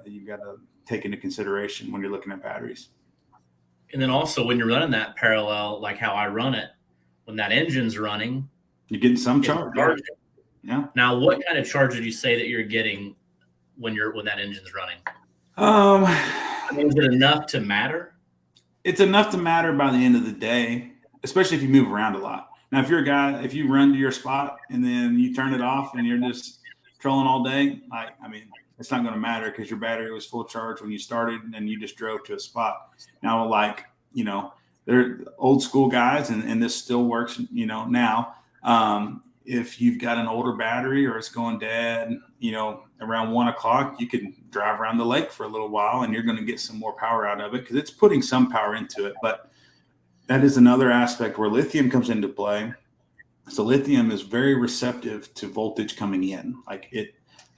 take into consideration when you're looking at batteries. And then also when you're running that parallel, like how I run it, when that engine's running, You're getting some it's charge. charging. Yeah. Now, what kind of charge did you say that you're getting when that engine's running? I mean, is it enough to matter? It's enough to matter by the end of the day, especially if you move around a lot. Now, if you're a guy, if you run to your spot and then you turn it off and you're just trolling all day, it's not going to matter because your battery was full charge when you started and you just drove to a spot. Now, they're old school guys and this still works, now. If you've got an older battery or it's going dead, around 1 o'clock, you can drive around the lake for a little while and you're going to get some more power out of it because it's putting some power into it. But that is another aspect where lithium comes into play. So lithium is very receptive to voltage coming in,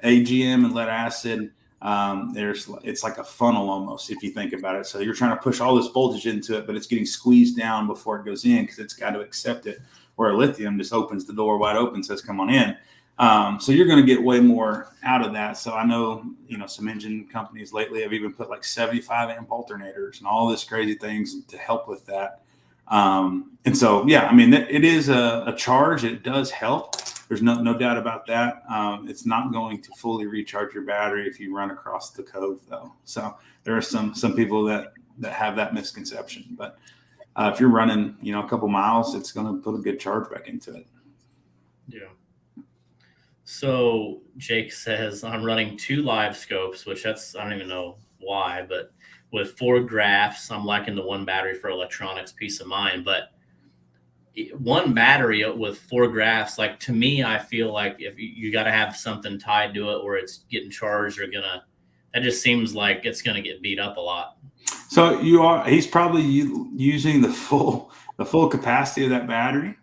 AGM and lead acid. It's like a funnel almost, if you think about it. So you're trying to push all this voltage into it, but it's getting squeezed down before it goes in because it's got to accept it. Where lithium just opens the door wide open, says, come on in. So you're going to get way more out of that. So I know, some engine companies lately have even put 75 amp alternators and all this crazy things to help with that. And so, it is a charge. It does help. There's no doubt about that. It's not going to fully recharge your battery if you run across the cove, though. So there are some people that have that misconception. But if you're running, a couple miles, it's going to put a good charge back into it. Yeah. So Jake says I'm running 2 live scopes, which I don't even know why, but with 4 graphs, I'm liking the 1 battery for electronics, peace of mind. But 1 battery with 4 graphs, to me, I feel like if you got to have something tied to it where it's getting charged that just seems like it's going to get beat up a lot. So he's probably using the full capacity of that battery,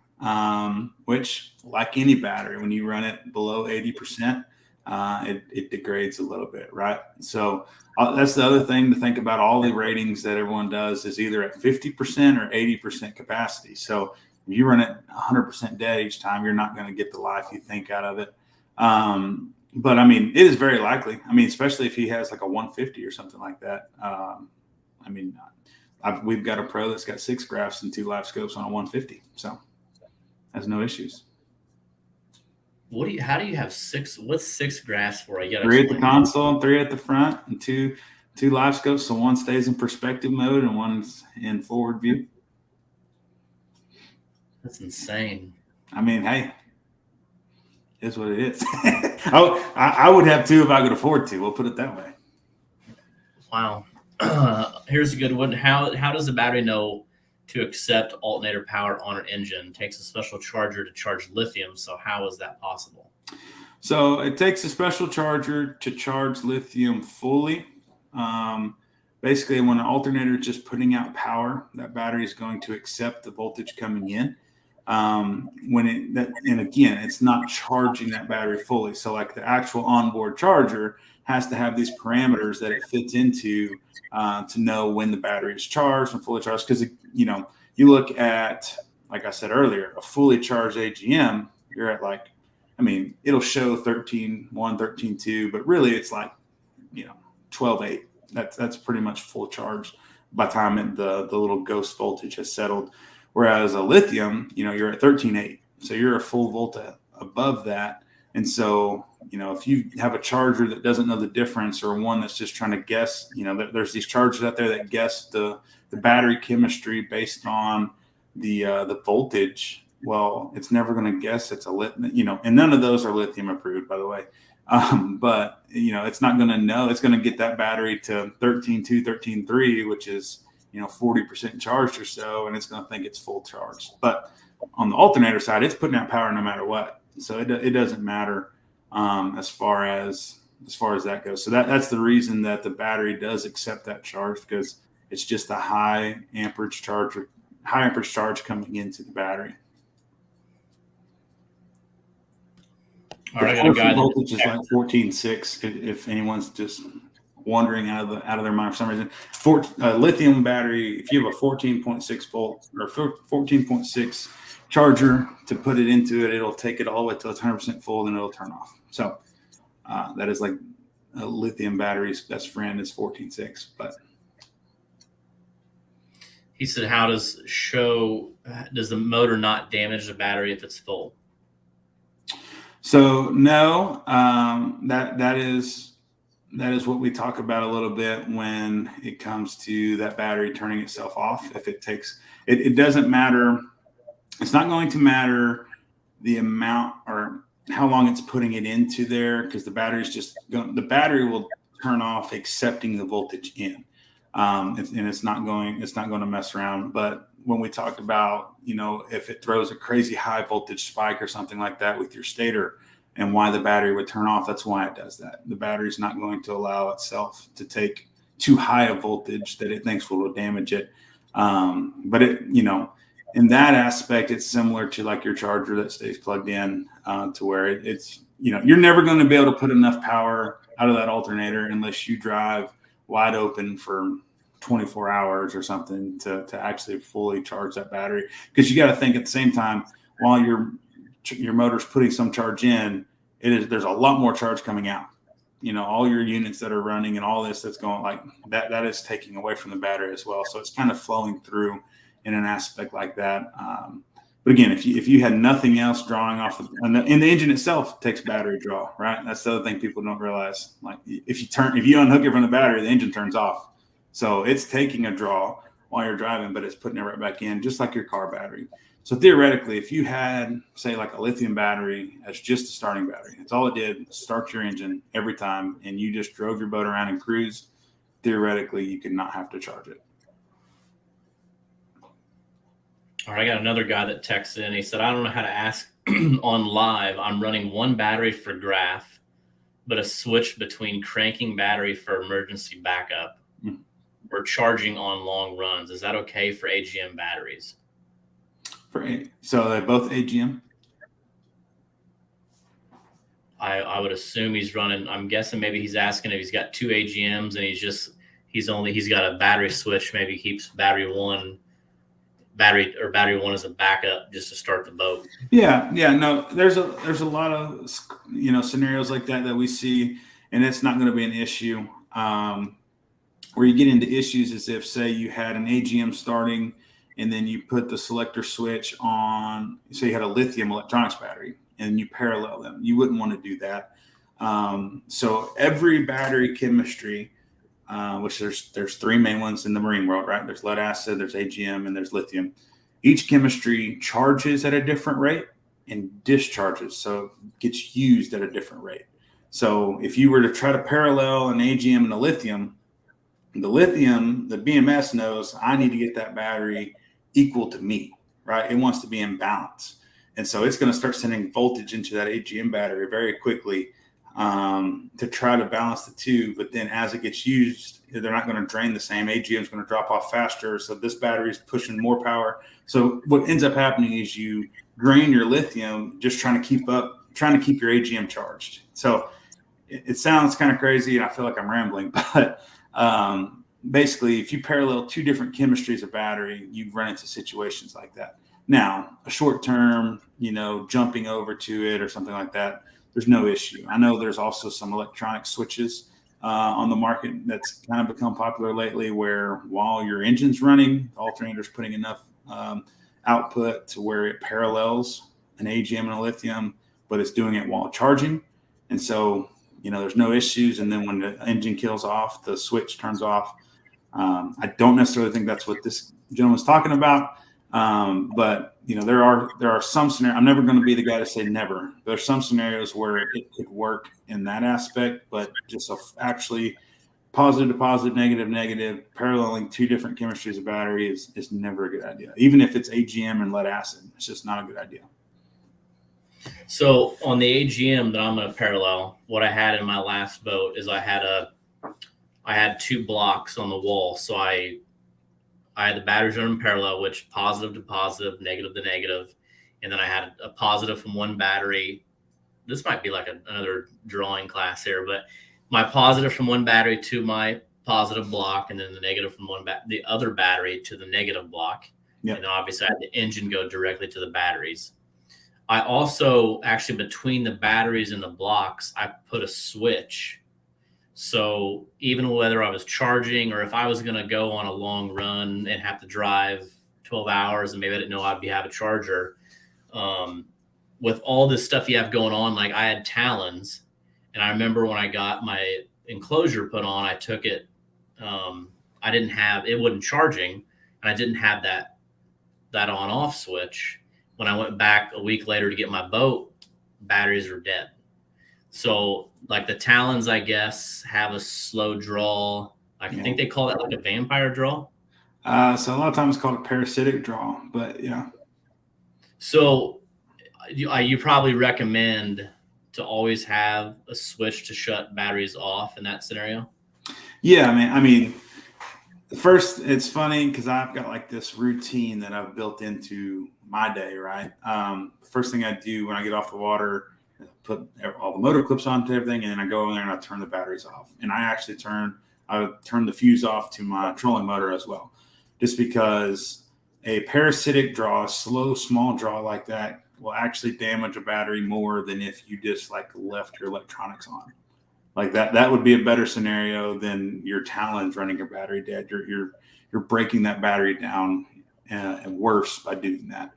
which, like any battery, when you run it below 80%, it degrades a little bit, right? So that's the other thing to think about. All the ratings that everyone does is either at 50% or 80% capacity. So if you run it 100% dead each time, you're not going to get the life you think out of it. But it is very likely. Especially if he has a 150 or something like that. We've got a pro that's got 6 graphs and 2 live scopes on a 150, so has no issues. How do you have 6? What's 6 graphs for? 3 at the console and 3 at the front, and two live scopes. So 1 stays in perspective mode and 1's in forward view. That's insane. Hey, it's what it is. I would have 2 if I could afford to. We'll put it that way. Wow. Here's a good one. How does the battery know to accept alternator power on an engine? It takes a special charger to charge lithium. So how is that possible? So it takes a special charger to charge lithium fully. Basically, when an alternator is just putting out power, that battery is going to accept the voltage coming in. And again, it's not charging that battery fully. So the actual onboard charger has to have these parameters that it fits into to know when the battery is charged and fully charged. Because, you look at, like I said earlier, a fully charged AGM, you're at it'll show 13.1, 13.2, but really it's 12.8. That's pretty much full charge by the time the little ghost voltage has settled. Whereas a lithium, you're at 13.8. So you're a full volt above that. And so, if you have a charger that doesn't know the difference, or one that's just trying to guess, there's these chargers out there that guess the battery chemistry based on the voltage. Well, it's never going to guess it's a lithium, and none of those are lithium approved, by the way. But it's not going to know. It's going to get that battery to 13.2, 13.3, which is 40% charged or so, and it's going to think it's full charged. But on the alternator side, it's putting out power no matter what. So it doesn't matter as far as that goes. So that's the reason that the battery does accept that charge, because it's just a high amperage charge coming into the battery. All right, I got a guy. Voltage is 14.6. If anyone's just wandering out of their mind for some reason, lithium battery. If you have a 14.6 volt or 14.6 charger to put it into it, it'll take it all the way till it's 100% full, then it'll turn off. So that is a lithium battery's best friend is 14.6. But He said, "How does the motor not damage the battery if it's full?" So no, that is what we talk about a little bit when it comes to that battery turning itself off. If it takes, it doesn't matter. It's not going to matter the amount or how long it's putting it into there, because the the battery will turn off accepting the voltage in. And it's not going to mess around. But when we talked about, if it throws a crazy high voltage spike or something like that with your stator, and why the battery would turn off, that's why it does that. The battery's not going to allow itself to take too high a voltage that it thinks will damage it. But in that aspect, it's similar to like your charger that stays plugged in, to where it's you're never going to be able to put enough power out of that alternator unless you drive wide open for 24 hours or something to actually fully charge that battery. Because you got to think at the same time, while your motor's putting some charge in, there's a lot more charge coming out. All your units that are running and all this that's going like that is taking away from the battery as well. So it's kind of flowing through in an aspect like that. But again, if you had nothing else drawing off, and the engine itself takes battery draw, right? That's the other thing people don't realize. Like if you unhook it from the battery, the engine turns off. So it's taking a draw while you're driving, but it's putting it right back in, just like your car battery. So theoretically, if you had, say, like a lithium battery as just a starting battery, that's all it did, start your engine every time, and you just drove your boat around and cruised, theoretically, you could not have to charge it. All right, I got another guy that texted in. He said, "I don't know how to ask on live. I'm running one battery for graph, but a switch between cranking battery for emergency backup or charging on long runs. Is that okay for AGM batteries?" So they're both AGM? I would assume he's running. I'm guessing maybe he's asking if he's got two AGMs and he's got a battery switch. Maybe keeps battery one as a backup just to start the boat. Yeah. No, there's a lot of scenarios like that we see, and it's not going to be an issue. Where you get into issues is if, say, you had an AGM starting and then you put the selector switch on, say you had a lithium electronics battery and you parallel them. You wouldn't want to do that. So every battery chemistry, which there's three main ones in the marine world, right? There's lead acid, there's AGM, and there's lithium. Each chemistry charges at a different rate and discharges, so it gets used at a different rate. So if you were to try to parallel an AGM and a lithium, the BMS knows I need to get that battery equal to me, right? It wants to be in balance. And so it's going to start sending voltage into that AGM battery very quickly to try to balance the two. But then as it gets used, they're not going to drain the same. AGM is going to drop off faster. So this battery is pushing more power. So what ends up happening is you drain your lithium just trying to keep your AGM charged. So it sounds kind of crazy and I feel like I'm rambling, but basically, if you parallel two different chemistries of battery, you run into situations like that. Now, a short term, jumping over to it or something like that, there's no issue. I know there's also some electronic switches on the market that's kind of become popular lately, where while your engine's running, the alternator's putting enough output to where it parallels an AGM and a lithium, but it's doing it while charging. And so, there's no issues. And then when the engine kills off, the switch turns off. I don't necessarily think that's what this gentleman's talking about. But there are some scenarios. I'm never going to be the guy to say never. There's some scenarios where it could work in that aspect, but just actually positive to positive, negative, negative, paralleling two different chemistries of battery is never a good idea. Even if it's AGM and lead acid, it's just not a good idea. So on the AGM that I'm going to parallel, what I had in my last boat is I had two blocks on the wall. So I had the batteries running parallel, which positive to positive, negative to negative. And then I had a positive from one battery. This might be like another drawing class here, but my positive from one battery to my positive block, and then the negative from the other battery to the negative block. Yep. And then obviously I had the engine go directly to the batteries. I also actually, between the batteries and the blocks, I put a switch. So even whether I was charging or if I was going to go on a long run and have to drive 12 hours and maybe I didn't know have a charger, um, with all this stuff you have going on, like I had talons, and I remember when I got my enclosure put on, I took it. I didn't have it, wasn't charging, and I didn't have that on off switch. When I went back a week later to get my boat, batteries were dead. So like the talons, I guess, have a slow draw. I think they call that like a vampire draw. So a lot of times it's called a parasitic draw, but yeah. So you probably recommend to always have a switch to shut batteries off in that scenario? Yeah, I mean, first it's funny because I've got like this routine that I've built into my day, right? First thing I do when I get off the water, I put all the motor clips onto everything, and then I go in there and I turn the batteries off. And I actually turn the fuse off to my trolling motor as well, just because a parasitic draw, a slow, small draw like that will actually damage a battery more than if you just like left your electronics on. Like that would be a better scenario than your talons running your battery dead. You're breaking that battery down, and worse by doing that.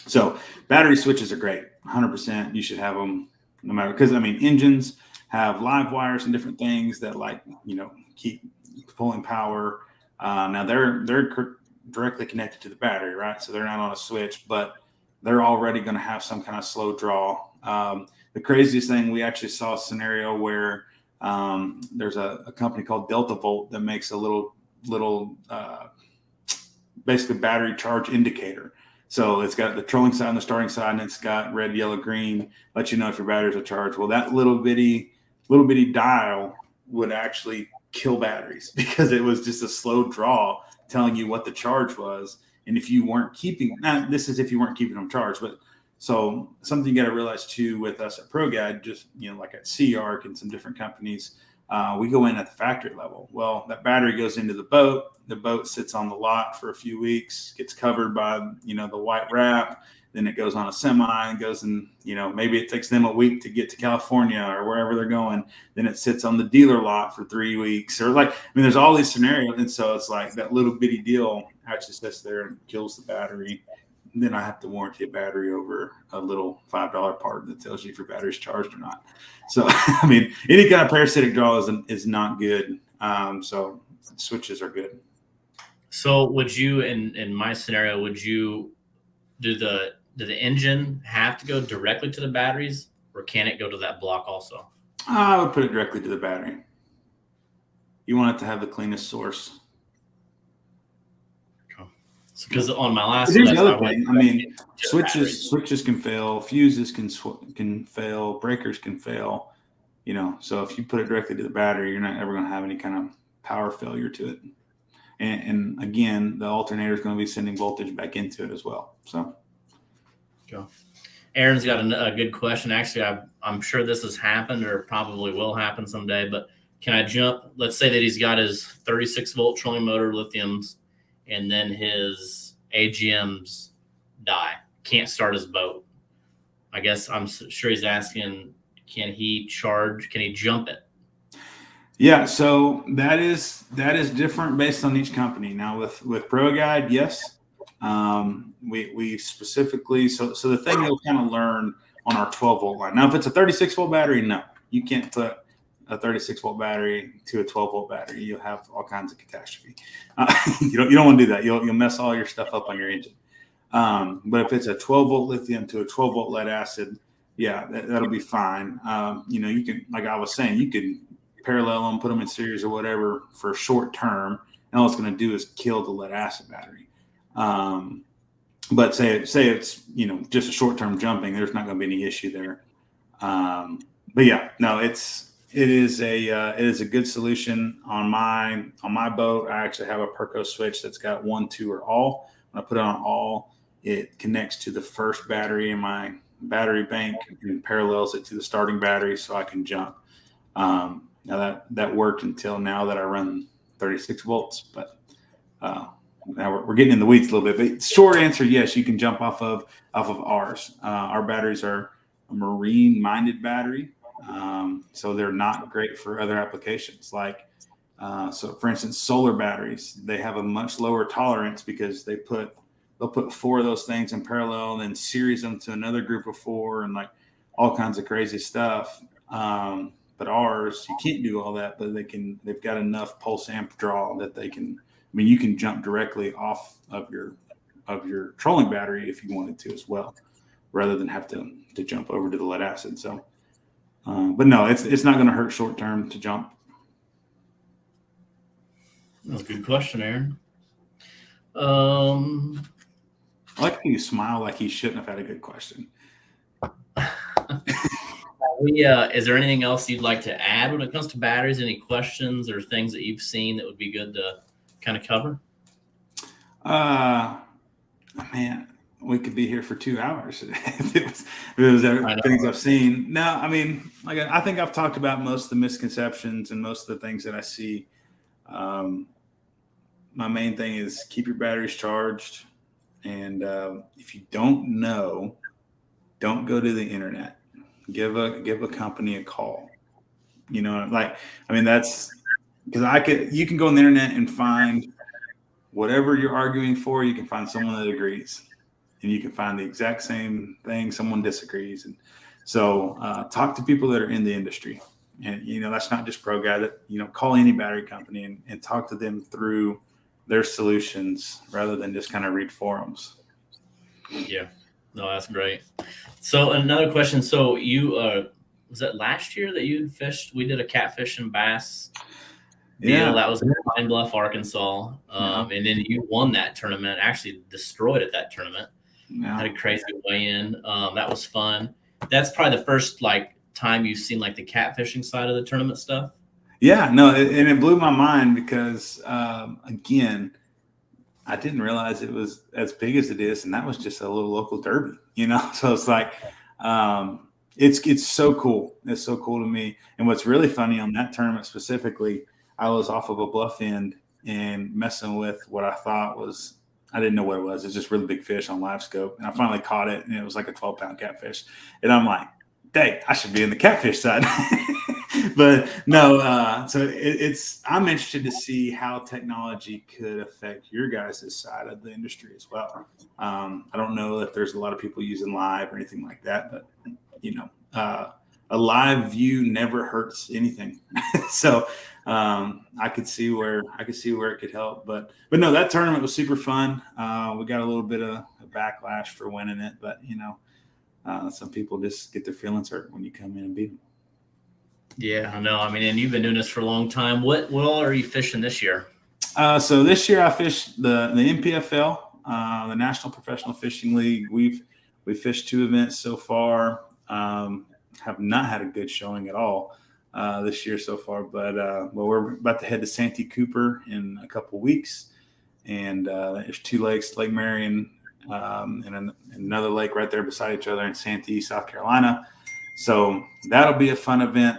So battery switches are great, 100%. You should have them no matter, because I mean engines have live wires and different things that keep pulling power. Now they're directly connected to the battery, right? So they're not on a switch, but they're already going to have some kind of slow draw. The craziest thing, we actually saw a scenario where there's a company called Delta Volt that makes a little basically battery charge indicator. So it's got the trolling side and the starting side, and it's got red, yellow, green, let you know if your batteries are charged. Well, that little bitty dial would actually kill batteries because it was just a slow draw telling you what the charge was. And if you weren't keeping, now this is if you weren't keeping them charged, but so something you got to realize too with us at ProGuide, just like at Sea Arc and some different companies, we go in at the factory level. Well, that battery goes into the boat. The boat sits on the lot for a few weeks, gets covered by the white wrap. Then it goes on a semi and goes and maybe it takes them a week to get to California or wherever they're going. Then it sits on the dealer lot for 3 weeks, or there's all these scenarios, and so it's like that little bitty deal actually sits there and kills the battery. And then I have to warranty a battery over a little $5 part that tells you if your battery's charged or not. So, I mean, any kind of parasitic draw is not good. So switches are good. So would you, in my scenario, would you do the engine have to go directly to the batteries, or can it go to that block also? I would put it directly to the battery. You want it to have the cleanest source. Because on my last, here's the other thing. I mean, switches can fail, fuses can fail, breakers can fail. So if you put it directly to the battery, you're not ever going to have any kind of power failure to it. And again, the alternator is going to be sending voltage back into it as well. So, go. Aaron's got a good question. Actually, I'm sure this has happened or probably will happen someday. But can I jump? Let's say that he's got his 36 volt trolling motor lithiums, and then his AGMs die. Can't start his boat. I guess I'm sure he's asking, can he charge? Can he jump it? Yeah, so that is different based on each company. Now with ProGuide, yes, we specifically so the thing you'll kind of learn on our 12 volt line. Now, if it's a 36 volt battery, no, you can't put a 36 volt battery to a 12 volt battery. You'll have all kinds of catastrophe. You don't want to do that. You'll mess all your stuff up on your engine. But if it's a 12 volt lithium to a 12 volt lead acid, yeah, that'll be fine. You can, like I was saying, you can parallel them, put them in series or whatever for short term, and all it's going to do is kill the lead acid battery. But say it's just a short term jumping, there's not going to be any issue there. But yeah, no, it is a good solution on my boat. I actually have a Perco switch that's got 1, 2, or all. When I put it on all, it connects to the first battery in my battery bank and parallels it to the starting battery so I can jump. Now that worked until now that I run 36 volts, but now we're getting in the weeds a little bit. But short answer, yes, you can jump off of ours. Our batteries are a marine minded battery. So they're not great for other applications. Like, so for instance, solar batteries, they have a much lower tolerance because they'll put 4 of those things in parallel and then series them to another group of 4 and like all kinds of crazy stuff. But ours, you can't do all that, but they've got enough pulse amp draw that you can jump directly off of your trolling battery if you wanted to as well, rather than have to jump over to the lead acid. So, but no, it's not going to hurt short term to jump. That's a good question, Aaron. I like how you smile like you shouldn't have had a good question. Is there anything else you'd like to add when it comes to batteries? Any questions or things that you've seen that would be good to kind of cover? Man, we could be here for 2 hours if it was things I've seen. No, I mean, like I think I've talked about most of the misconceptions and most of the things that I see. My main thing is keep your batteries charged. And if you don't know, don't go to the internet. Give a company a call. You know, like, I mean, that's because you can go on the internet and find whatever you're arguing for. You can find someone that agrees, and you can find the exact same thing someone disagrees. And so talk to people that are in the industry. And, you know, that's not just Pro Guy. That, you know, call any battery company and talk to them through their solutions rather than just kind of read forums. Yeah, no, that's great. So another question. So you, was that last year that you fished? We did a catfish and bass deal. Yeah. That was in Pine Bluff, Arkansas. And then you won that tournament, actually destroyed at that tournament. Yeah. Had a crazy weigh-in. That was fun. That's probably the first time you've seen the catfishing side of the tournament stuff. Yeah, no, and it blew my mind because again, I didn't realize it was as big as it is, and that was just a little local derby, you know. So it's like, it's so cool. It's so cool to me. And what's really funny on that tournament specifically, I was off of a bluff end and messing with what I thought was, I didn't know what it was. It's just really big fish on live scope, and I finally caught it, and it was like a 12-pound catfish, and I'm like, dang, I should be in the catfish side. But no, so I'm interested to see how technology could affect your guys' side of the industry as well. I don't know if there's a lot of people using live or anything like that, but you know, a live view never hurts anything. So I could see where it could help, but no, that tournament was super fun. We got a little bit of a backlash for winning it, but you know, some people just get their feelings hurt when you come in and beat them. Yeah, I know. I mean, and you've been doing this for a long time. What all are you fishing this year? So this year I fished the NPFL, the National Professional Fishing League. We fished 2 events so far. Have not had a good showing at all this year so far, but we're about to head to Santee Cooper in a couple weeks, and there's 2 lakes, Lake Marion and another lake right there beside each other in Santee, South Carolina. So that'll be a fun event.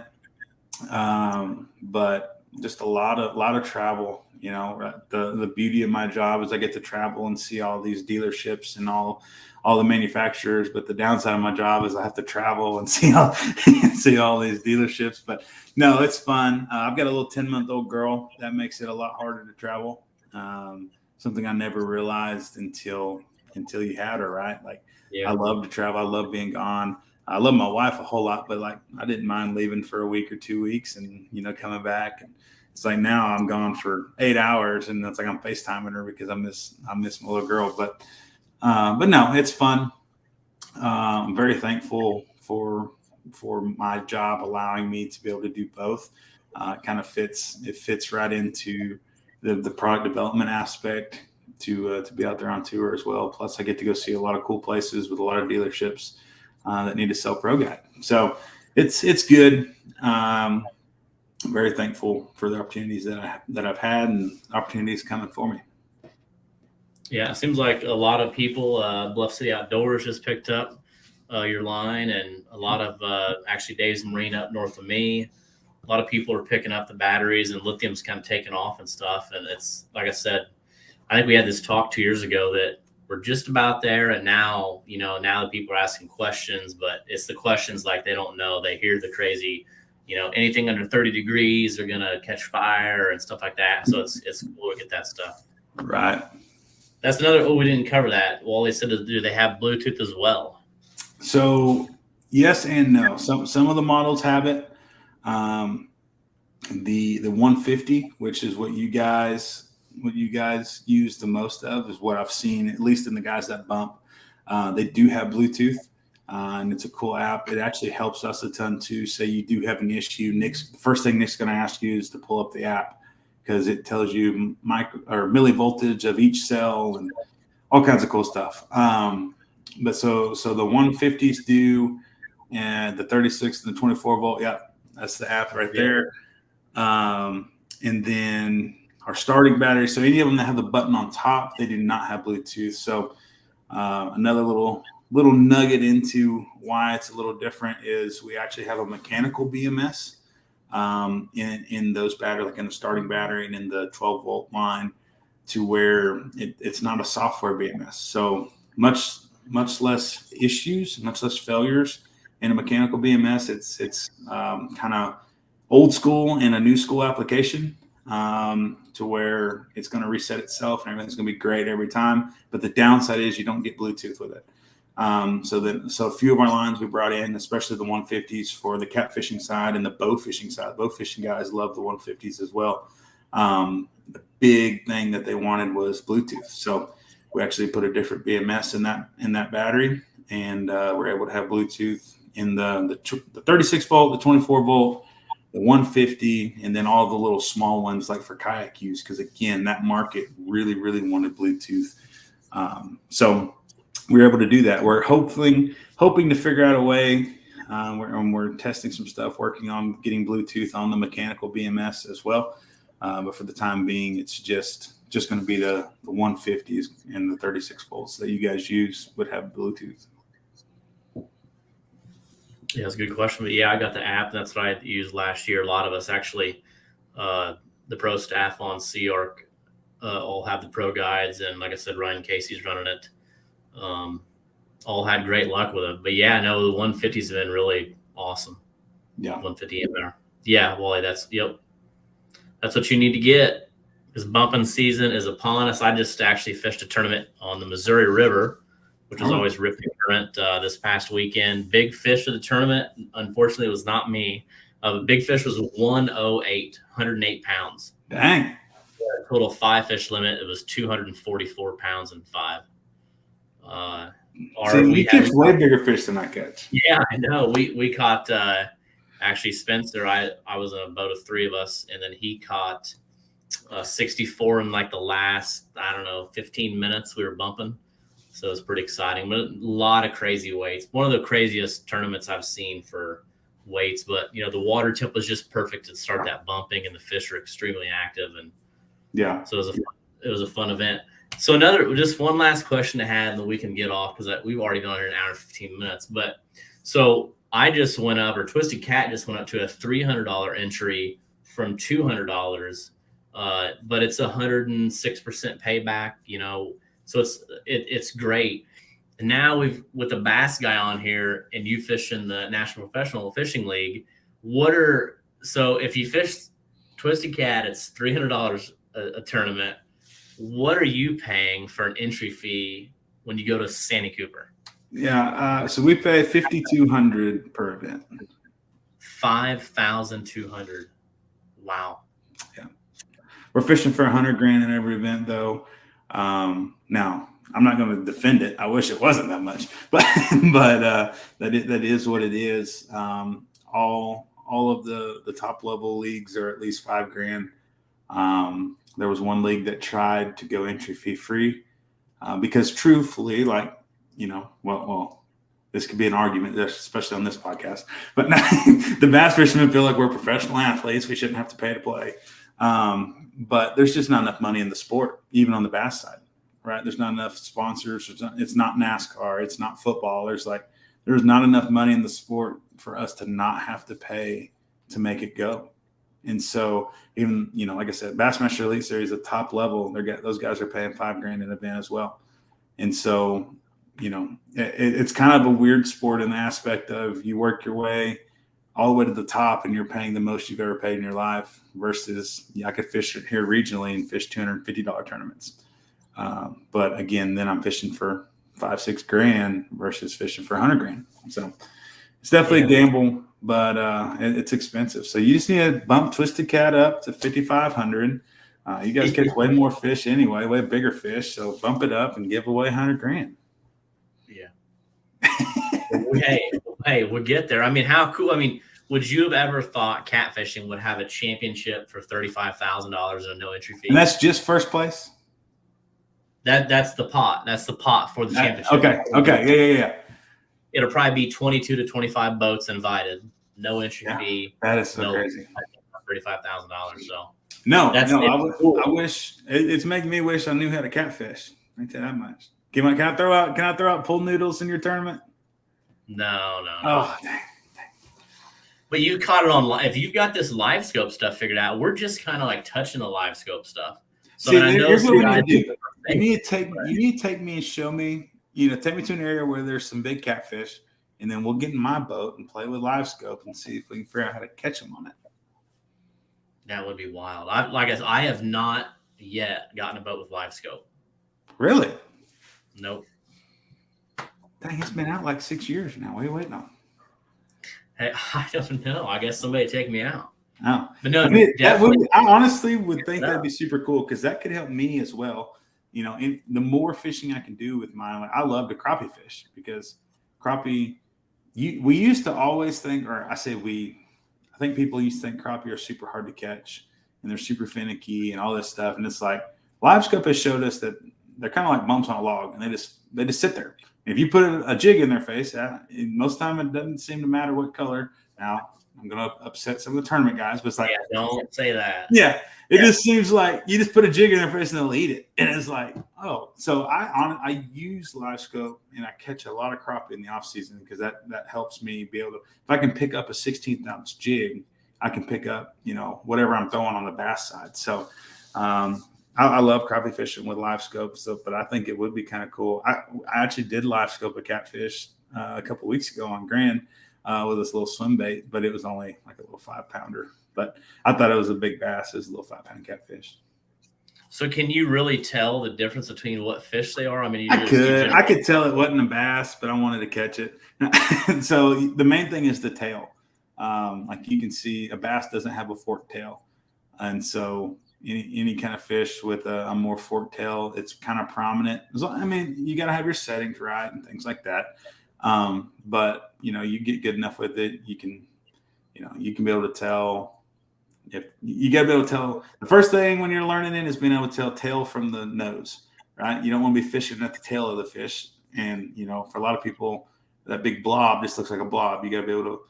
But just a lot of travel, you know. The beauty of my job is I get to travel and see all these dealerships and all the manufacturers, but the downside of my job is I have to travel and see all these dealerships. But no, it's fun. I've got a little 10-month-old girl. That makes it a lot harder to travel. Something I never realized until you had her, right? Like, yeah. I love to travel. I love being gone. I love my wife a whole lot, but I didn't mind leaving for a week or 2 weeks and, you know, coming back. And it's like now I'm gone for 8 hours, and it's like I'm FaceTiming her because I miss my little girl. But no, it's fun. I'm very thankful for my job allowing me to be able to do both. It fits right into the product development aspect to be out there on tour as well. Plus I get to go see a lot of cool places with a lot of dealerships that need to sell Pro Guide. So it's good. I'm very thankful for the opportunities that I've had and opportunities coming for me. Yeah, it seems like a lot of people, Bluff City Outdoors just picked up your line, and a lot of actually Dave's Marine up north of me. A lot of people are picking up the batteries, and Lithium's kind of taking off and stuff. And it's like I said, I think we had this talk 2 years ago that we're just about there. And now, now that people are asking questions, but it's the questions like they don't know. They hear the crazy, anything under 30 degrees are going to catch fire and stuff like that. So it's cool to get that stuff. Right. That's another, we didn't cover that. Wally said, do they have Bluetooth as well? So yes and no. Some of the models have it. The 150, which is what you guys use the most of, is what I've seen, at least in the guys that bump. They do have Bluetooth, and it's a cool app. It actually helps us a ton too. Say you do have an issue, the first thing Nick's going to ask you is to pull up the app, because it tells you millivoltage of each cell and all kinds of cool stuff. But so the 150s do, and the 36 and the 24 volt. Yep, that's the app right there. And then our starting battery. So any of them that have the button on top, they do not have Bluetooth. So another little nugget into why it's a little different is we actually have a mechanical BMS in those batteries, like in the starting battery and in the 12 volt line, to where it's not a software BMS. So much less issues, much less failures in a mechanical BMS. It's kind of old school and a new school application, to where it's going to reset itself and everything's going to be great every time. But the downside is you don't get Bluetooth with it. So a few of our lines we brought in, especially the 150s for the catfishing side and the bow fishing side. Bow fishing guys love the 150s as well. The big thing that they wanted was Bluetooth. So we actually put a different BMS in that battery, and we're able to have Bluetooth in the 36 volt, the 24 volt, the 150, and then all the little small ones like for kayak use, because again, that market really, really wanted Bluetooth. So we were able to do that. We're hoping to figure out a way. We're testing some stuff, working on getting Bluetooth on the mechanical BMS as well. But for the time being, it's just going to be the 150s and the 36 volts that you guys use would have Bluetooth. Yeah, that's a good question. But yeah, I got the app. That's what I used last year. A lot of us actually, the pro staff on Sea Arc, all have the pro guides. And like I said, Ryan Casey's running it. All had great luck with it. But yeah, no, the 150s have been really awesome. Yeah. 150 in there. Yeah, Wally, that's what you need to get, because bumping season is upon us. I just actually fished a tournament on the Missouri River, which was always ripping current this past weekend. Big fish of the tournament. Unfortunately, it was not me. The big fish was 108 pounds. Dang. Total 5 fish limit. It was 244 pounds and 5. You catch way bigger fish than I catch. Yeah, I know. We caught actually Spencer. I was in a boat of 3 of us, and then he caught 64 in like the last, 15 minutes we were bumping. So it's pretty exciting, but a lot of crazy weights. One of the craziest tournaments I've seen for weights, but the water temp was just perfect to start that bumping, and the fish are extremely active. And yeah, so it was a fun event. So just one last question to have that we can get off, because we've already gone here an hour and 15 minutes. But so I just went up, or Twisted Cat just went up to a $300 entry from $200, but it's 106% payback, so it's great. And now with the bass guy on here, and you fish in the National Professional Fishing League, so if you fish Twisted Cat, it's $300 a tournament. What are you paying for an entry fee when you go to Santee Cooper? Yeah, so we pay $5,200 per event. $5,200. Wow. Yeah, we're fishing for $100,000 in every event, though. Now, I'm not going to defend it. I wish it wasn't that much, but that is what it is. All of the top level leagues are at least $5,000. There was one league that tried to go entry fee free, because truthfully, this could be an argument, especially on this podcast, but the bass fishermen feel like we're professional athletes. We shouldn't have to pay to play. But there's just not enough money in the sport, even on the bass side, right? There's not enough sponsors. It's not NASCAR. It's not football. There's not enough money in the sport for us to not have to pay to make it go. And so even, like I said, Bassmaster Elite Series, the top level, those guys are paying $5,000 an event as well. And so, it's kind of a weird sport in the aspect of you work your way all the way to the top and you're paying the most you've ever paid in your life versus I could fish here regionally and fish $250 tournaments. But again, then I'm fishing for $5-6 grand versus fishing for $100 grand. So it's definitely a gamble, but it's expensive. So you just need to bump Twisted Cat up to 5,500. You guys catch way more fish anyway, way bigger fish. So bump it up and give away $100 grand. Yeah. Hey, we'll get there. I mean, how cool. I mean, would you have ever thought catfishing would have a championship for $35,000 and a no entry fee? And that's just first place? That's the pot. That's the pot for the championship. Okay. Yeah. It'll probably be 22 to 25 boats invited. No entry fee. That is so crazy. $35,000. So I wish it's making me wish I knew how to catfish. I tell you that much. Can I throw out pool noodles in your tournament? No. Oh, dang. But you caught it on. If you've got this live scope stuff figured out, we're just kind of like touching the live scope stuff. So see, I know here's what we need to do. You need to take me and show me. Take me to an area where there's some big catfish, and then we'll get in my boat and play with live scope and see if we can figure out how to catch them on it. That would be wild. I have not yet gotten a boat with live scope. Really? Nope. Dang, it's been out like 6 years now. What are you waiting on? Hey, I don't know. I guess somebody take me out. Oh, but no, I honestly would think that'd be super cool because that could help me as well. The more fishing I can do with mine, I love to crappie fish because crappie. We used to always think, or I say we. I think people used to think crappie are super hard to catch and they're super finicky and all this stuff. And it's like live scope has showed us that they're kind of like bumps on a log and they just sit there. If you put a jig in their face, most of the time it doesn't seem to matter what color. Now, I'm going to upset some of the tournament guys, but it's like, don't say that. Yeah. It just seems like you just put a jig in their face and they'll eat it. And it's like, oh, so I use live scope and I catch a lot of crappie in the off season because that helps me be able to, if I can pick up a 16th ounce jig, I can pick up, whatever I'm throwing on the bass side. So, I love crappie fishing with live scope, but I think it would be kind of cool. I actually did live scope a catfish a couple of weeks ago on Grand with this little swim bait, but it was only like a little 5-pounder. But I thought it was a big bass. It was a little 5-pound catfish. So can you really tell the difference between what fish they are? I mean, I could tell it wasn't a bass, but I wanted to catch it. So the main thing is the tail. Like you can see, a bass doesn't have a forked tail, and so any kind of fish with a more forked tail, it's kind of prominent. I mean, you got to have your settings right and things like that. But you get good enough with it, you can be able to tell. If you got to be able to tell, the first thing when you're learning it is being able to tell tail from the nose, right? You don't want to be fishing at the tail of the fish. And, for a lot of people, that big blob just looks like a blob. You got to be able to,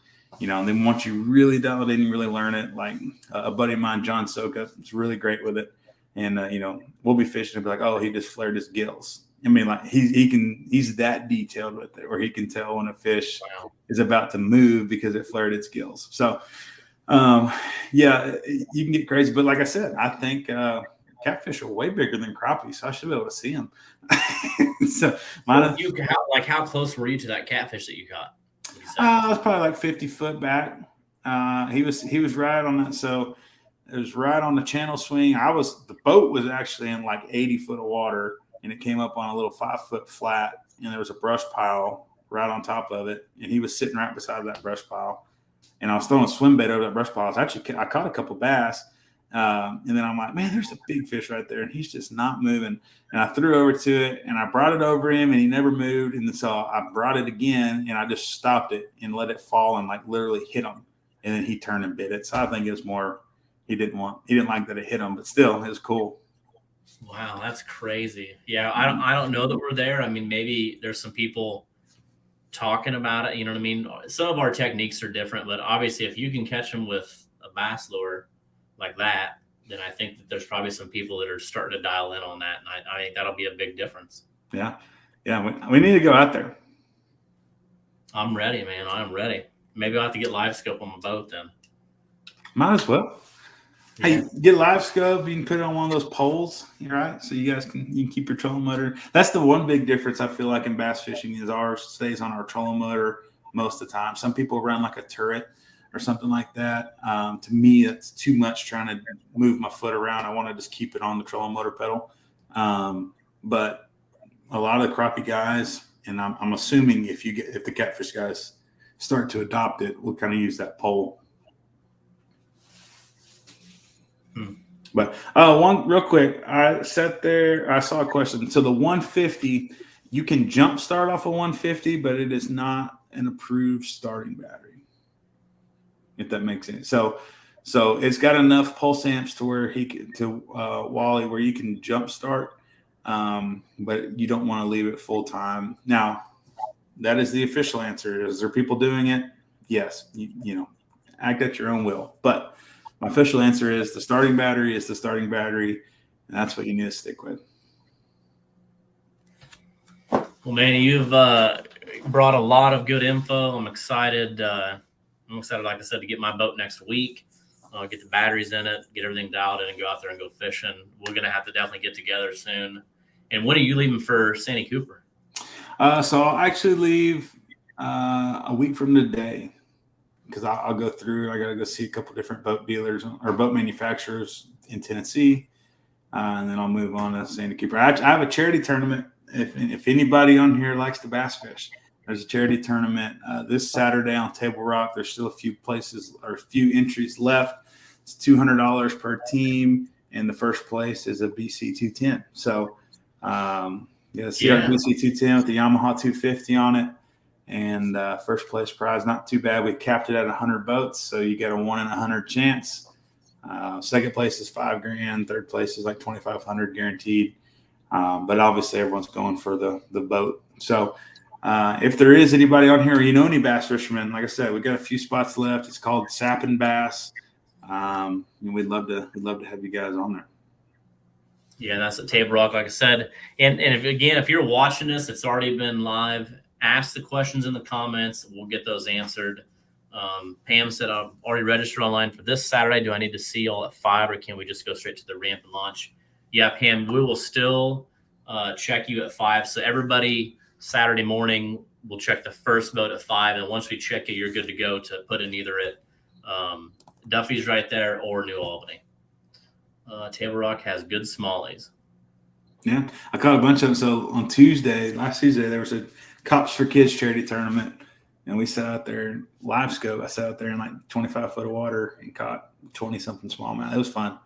and then once you really dial it in and really learn it, like a buddy of mine, John Soka, is really great with it. And, we'll be fishing and be like, oh, he just flared his gills. I mean, like he's that detailed with it, or he can tell when a fish is about to move because it flared its gills. So, you can get crazy. But like I said, I think catfish are way bigger than crappie, so I should be able to see them. So, how close were you to that catfish that you caught? I was probably like 50 foot back. He was right on that. So it was right on the channel swing. The boat was actually in like 80 foot of water, and it came up on a little 5-foot flat, and there was a brush pile right on top of it, and he was sitting right beside that brush pile. And I was throwing a swim bait over that brush pile. I caught a couple bass, and then I'm like, man, there's a big fish right there, and he's just not moving. And I threw over to it, and I brought it over him, and he never moved. And so I brought it again, and I just stopped it and let it fall and like literally hit him. And then he turned and bit it. So I think it was more he didn't like that it hit him, but still, it was cool. Wow, that's crazy. Yeah, I don't know that we're there. I mean, maybe there's some people talking about it. You know what I mean? Some of our techniques are different, but obviously, if you can catch them with a bass lure like that, then I think that there's probably some people that are starting to dial in on that, and I think that'll be a big difference. Yeah, we need to go out there. I'm ready, man. I'm ready. Maybe I'll have to get live scope on my boat then. Might as well. Hey, get live scope. You can put it on one of those poles, right? So you can keep your trolling motor. That's the one big difference I feel like in bass fishing is ours stays on our trolling motor most of the time. Some people run like a turret or something like that. To me, it's too much trying to move my foot around. I want to just keep it on the trolling motor pedal. But a lot of the crappie guys, and I'm assuming if the catfish guys start to adopt it, we'll kind of use that pole. But one real quick, I sat there, I saw a question. So the 150, you can jump start off a 150, but it is not an approved starting battery, if that makes sense. So it's got enough pulse amps to where Wally, where you can jump start, but you don't want to leave it full time. Now, that is the official answer. Is there people doing it? Yes. Act at your own will. But my official answer is the starting battery is the starting battery, and that's what you need to stick with. Well, man, you've brought a lot of good info. I'm excited. Like I said, to get my boat next week, get the batteries in it, get everything dialed in, and go out there and go fishing. We're going to have to definitely get together soon. And when are you leaving for Santee Cooper? So I'll actually leave a week from today. Because I'll go through. I got to go see a couple different boat dealers or boat manufacturers in Tennessee, and then I'll move on to Santee Cooper. I have a charity tournament. If anybody on here likes to bass fish, there's a charity tournament this Saturday on Table Rock. There's still a few places or a few entries left. It's $200 per team, and the first place is a BC 210. So, BC 210 with the Yamaha 250 on it. And first place prize, not too bad. We capped it at 100 boats, so you get a 1 in 100 chance. Second place is $5,000. Third place is like 2,500 guaranteed. But obviously, everyone's going for the boat. So if there is anybody on here, or any bass fishermen, like I said, we got a few spots left. It's called Sappin' Bass. And we'd love to have you guys on there. Yeah, that's at Table Rock, like I said. And if you're watching this, it's already been live. Ask the questions in the comments. We'll get those answered. Pam said, I've already registered online for this Saturday. Do I need to see y'all at 5, or can we just go straight to the ramp and launch? Yeah, Pam, we will still check you at 5. So everybody Saturday morning, we'll check the first boat at 5. And once we check it, you're good to go to put in either at Duffy's right there or New Albany. Table Rock has good smallies. Yeah, I caught a bunch of them. So on last Tuesday, there was a Cops for Kids charity tournament, and we sat out there live scope. I sat out there in like 25 foot of water and caught 20 something smallmouth. It was fun.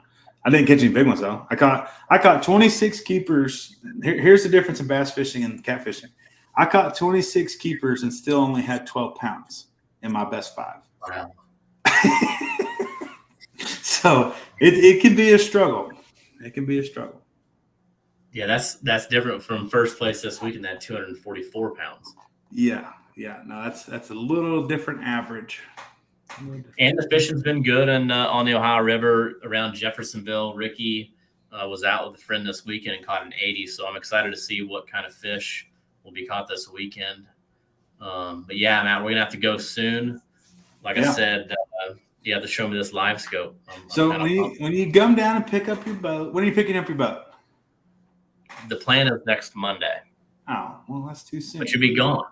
I didn't catch any big ones though. I caught 26 keepers. Here's the difference in bass fishing and catfishing. I caught 26 keepers and still only had 12 pounds in my best 5. Wow. So it can be a struggle. It can be a struggle. Yeah, that's different from first place this week in that 244 pounds. Yeah. No, that's a little different average. And the fishing's been good on the Ohio River around Jeffersonville. Ricky was out with a friend this weekend and caught an 80. So I'm excited to see what kind of fish will be caught this weekend. But yeah, Matt, we're gonna have to go soon. Like I said, you have to show me this live scope. So when you come down and pick up your boat, when are you picking up your boat? The plan is next Monday. Oh, well, that's too soon. But you'll be gone.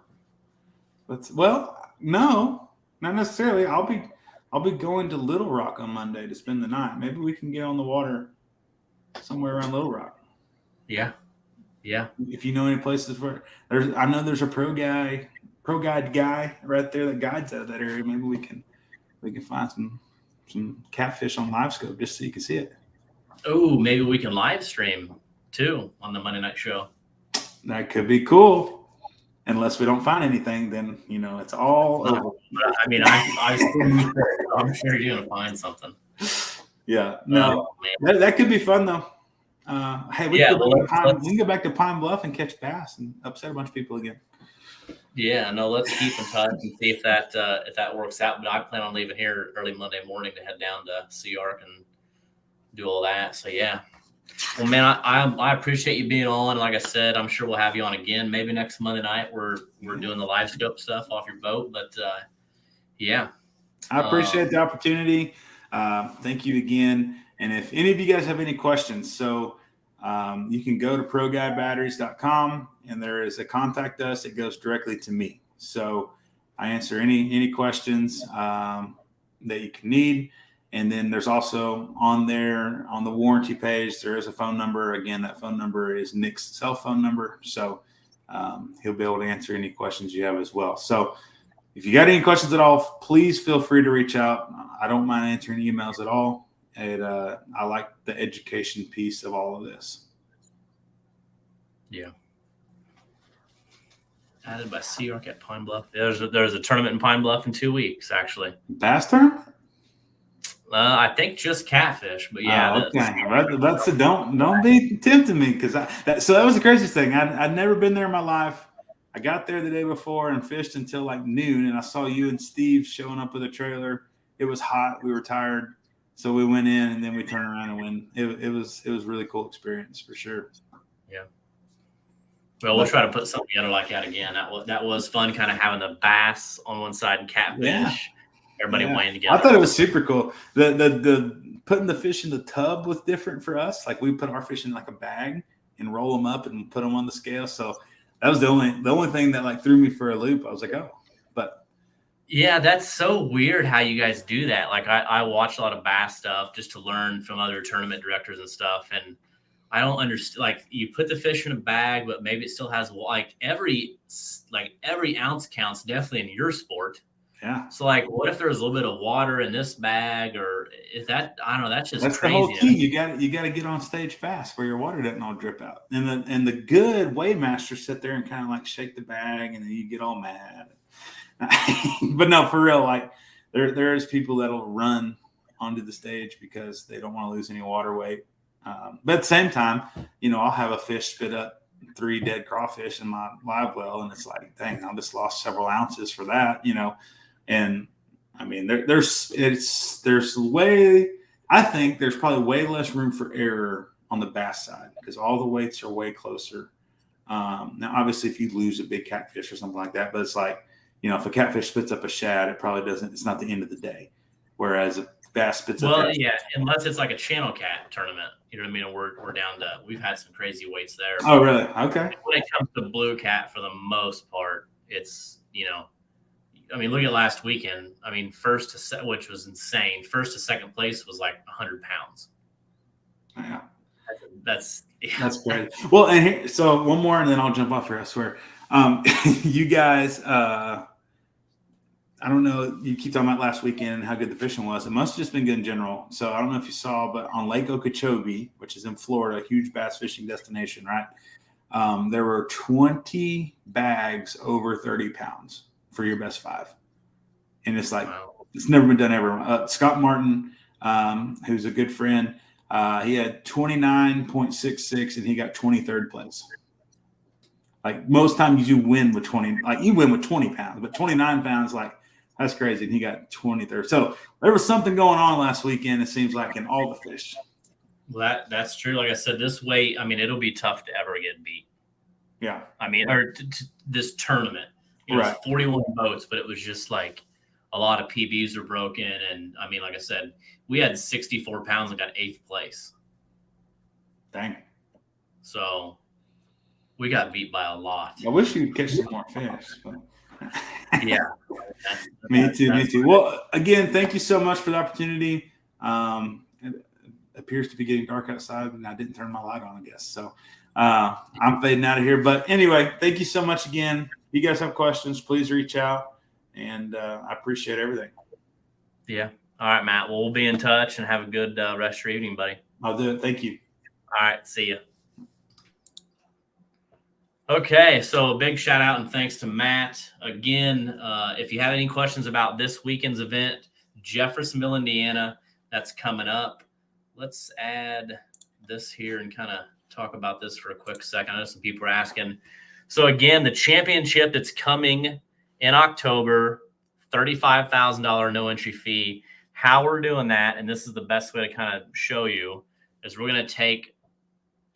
No, not necessarily. I'll be going to Little Rock on Monday to spend the night. Maybe we can get on the water somewhere around Little Rock. Yeah. If you know any places where I know there's a pro guide guy right there that guides out of that area. Maybe we can find some catfish on live scope just so you can see it. Oh, maybe we can live stream too on the Monday night show. That could be cool. Unless we don't find anything, then it's all over. I mean, I'm sure you're gonna find something. Yeah, no, that could be fun though. Hey, we can go back to Pine Bluff and catch bass and upset a bunch of people again. Yeah, no, let's keep in touch and see if that works out. But I plan on leaving here early Monday morning to head down to Sea Ark and do all that. So yeah. Well, man, I appreciate you being on. Like I said, I'm sure we'll have you on again. Maybe next Monday night we're doing the live scope stuff off your boat. But yeah, I appreciate the opportunity. Thank you again. And if any of you guys have any questions, so you can go to ProGuideBatteries.com, and there is a contact us. It goes directly to me. So I answer any questions that you can need. And then there's also on there, on the warranty page, there is a phone number. Again, that phone number is Nick's cell phone number. So he'll be able to answer any questions you have as well. So if you got any questions at all, please feel free to reach out. I don't mind answering emails at all. I like the education piece of all of this. Yeah. Added by Sea Arc at Pine Bluff. There's a tournament in Pine Bluff in 2 weeks, actually. Bass tournament? I think just catfish, but yeah. Okay. That's don't be tempting me, because that was the craziest thing. I'd never been there in my life. I got there the day before and fished until like noon, and I saw you and Steve showing up with a trailer. It was hot. We were tired, so we went in, and then we turned around and went. It was a really cool experience for sure. Yeah. Well, we'll try to put something together like that again. That was fun, kind of having the bass on one side and catfish. Yeah. Everybody weighing together. I thought it was super cool. The putting the fish in the tub was different for us. Like we put our fish in like a bag and roll them up and put them on the scale. So that was the only thing that like threw me for a loop. I was like, oh, but yeah, that's so weird how you guys do that. Like I watch a lot of bass stuff just to learn from other tournament directors and stuff, and I don't understand. Like you put the fish in a bag, but maybe it still has like every ounce counts definitely in your sport. Yeah. So like, what if there's a little bit of water in this bag, or is that, I don't know, that's that's crazy. The whole key. You got to get on stage fast where your water doesn't all drip out. And the good weighmasters sit there and kind of like shake the bag, and then you get all mad. But no, for real, like there's people that'll run onto the stage because they don't want to lose any water weight. But at the same time, I'll have a fish spit up 3 dead crawfish in my live well, and it's like, dang, I just lost several ounces for that, And I mean, I think there's probably way less room for error on the bass side because all the weights are way closer. Now, obviously, if you lose a big catfish or something like that, but it's like, if a catfish spits up a shad, it probably doesn't. It's not the end of the day. Whereas a bass spits up. Well, yeah, unless it's like a channel cat tournament, you know what I mean? We're down to, we've had some crazy weights there. Oh, really? Okay. When it comes to blue cat, for the most part, it's, I mean, look at last weekend. I mean, which was insane. First to second place was like 100 pounds. Yeah. That's great. Well, and so one more, and then I'll jump off here, I swear. You guys, I don't know, you keep talking about last weekend and how good the fishing was. It must have just been good in general. So I don't know if you saw, but on Lake Okeechobee, which is in Florida, a huge bass fishing destination, right? There were 20 bags over 30 pounds for your best 5. And it's like, wow. It's never been done ever. Scott Martin, who's a good friend, he had 29.66 and he got 23rd place. Like most times you win with 20, like you win with 20 pounds, but 29 pounds, like that's crazy. And he got 23rd. So there was something going on last weekend, it seems like, in all the fish. Well, that's true. Like I said, this weight, I mean, it'll be tough to ever get beat. Yeah. I mean, or this tournament. It was 41 boats, but it was just like a lot of PBs are broken. And I mean, like I said, we had 64 pounds and got 8th place. Dang. So we got beat by a lot. I wish you could catch some more fish. But... Yeah. Me too. Well, again, thank you so much for the opportunity. It appears to be getting dark outside, and I didn't turn my light on, I guess. So I'm fading out of here. But anyway, thank you so much again. If you guys have questions, please reach out, and I appreciate everything. Yeah. All right, Matt. Well, we'll be in touch, and have a good rest of your evening, buddy. I'll do it. Thank you. All right. See you. Okay, so a big shout out and thanks to Matt. Again, if you have any questions about this weekend's event, Jeffersonville, Indiana, that's coming up. Let's add this here and kind of talk about this for a quick second. I know some people are asking. So again, the championship that's coming in October, $35,000 no entry fee. How we're doing that, and this is the best way to kind of show you, is we're going to take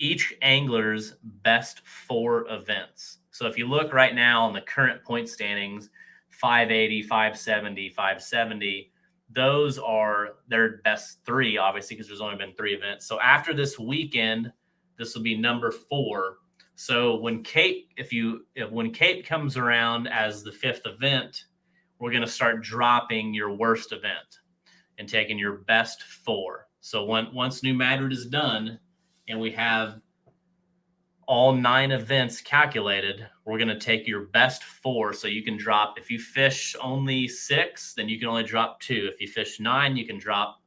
each angler's best 4 events. So if you look right now on the current point standings, 580, 570, 570, those are their best 3, obviously, because there's only been 3 events. So after this weekend, this will be number 4. So when Cape comes around as the 5th event, we're going to start dropping your worst event and taking your best 4. So once New Madrid is done and we have all 9 events calculated, we're going to take your best 4. So you can drop, if you fish only 6, then you can only drop 2. If you fish 9, you can drop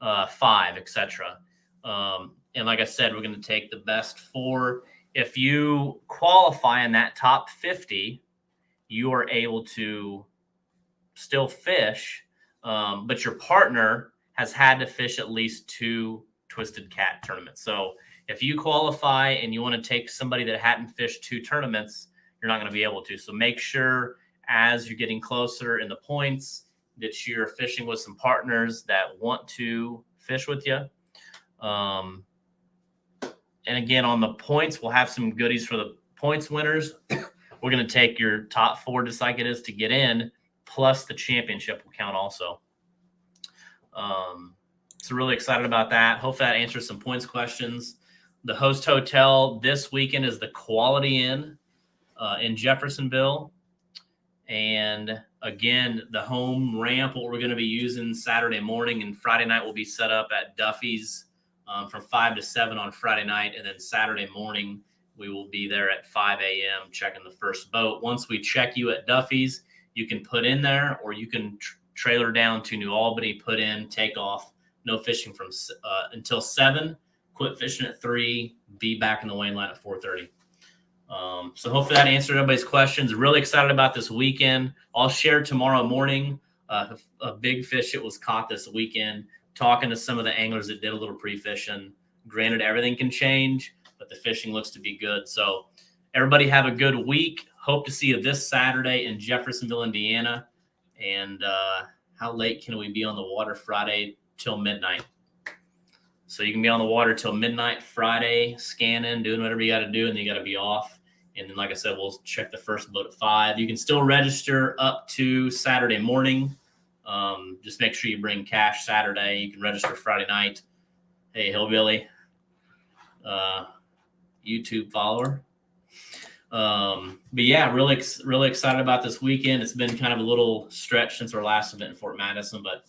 5, etc. And like I said, we're going to take the best 4. If you qualify in that top 50, you are able to still fish, but your partner has had to fish at least 2 Twisted Cat tournaments. So if you qualify and you want to take somebody that hadn't fished 2 tournaments, you're not going to be able to. So make sure as you're getting closer in the points that you're fishing with some partners that want to fish with you. And again, on the points, we'll have some goodies for the points winners. We're going to take your top 4, just like it is, to get in, plus the championship will count also. So really excited about that. Hopefully that answers some points questions. The host hotel this weekend is the Quality Inn in Jeffersonville. And again, the home ramp, what we're going to be using Saturday morning and Friday night will be set up at Duffy's from 5 to 7 on Friday night. And then Saturday morning, we will be there at 5 a.m. checking the first boat. Once we check you at Duffy's, you can put in there, or you can trailer down to New Albany, put in, take off. No fishing from until 7. Quit fishing at 3. Be back in the weighing line at 4:30. So hopefully that answered everybody's questions. Really excited about this weekend. I'll share tomorrow morning a big fish that was caught this weekend. Talking to some of the anglers that did a little pre-fishing. Granted, everything can change, but the fishing looks to be good. So everybody have a good week. Hope to see you this Saturday in Jeffersonville, Indiana. And how late can we be on the water Friday? Till midnight. So you can be on the water till midnight Friday, scanning, doing whatever you got to do, and then you got to be off. And then, like I said, we'll check the first boat at 5. You can still register up to Saturday morning. Just make sure you bring cash Saturday. You can register Friday night. Hey, Hillbilly, YouTube follower. But yeah, really excited about this weekend. It's been kind of a little stretch since our last event in Fort Madison, but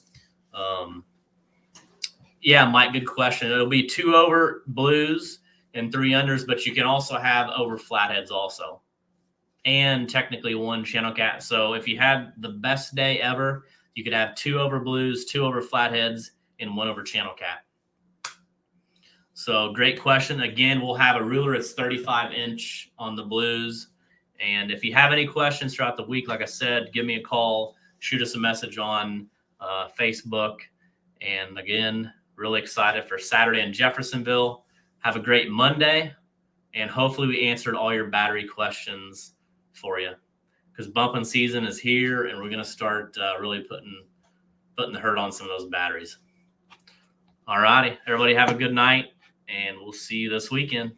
yeah, Mike, good question. It'll be 2 over blues and 3 unders, but you can also have over flatheads also, and technically 1 channel cat. So if you had the best day ever, you could have 2 over blues, 2 over flatheads, and 1 over channel cat. So great question. Again, we'll have a ruler. It's 35-inch on the blues. And if you have any questions throughout the week, like I said, give me a call, shoot us a message on Facebook. And again, really excited for Saturday in Jeffersonville. Have a great Monday. And hopefully we answered all your battery questions for you, because bumping season is here and we're going to start really putting the hurt on some of those batteries. All righty. Everybody have a good night, and we'll see you this weekend.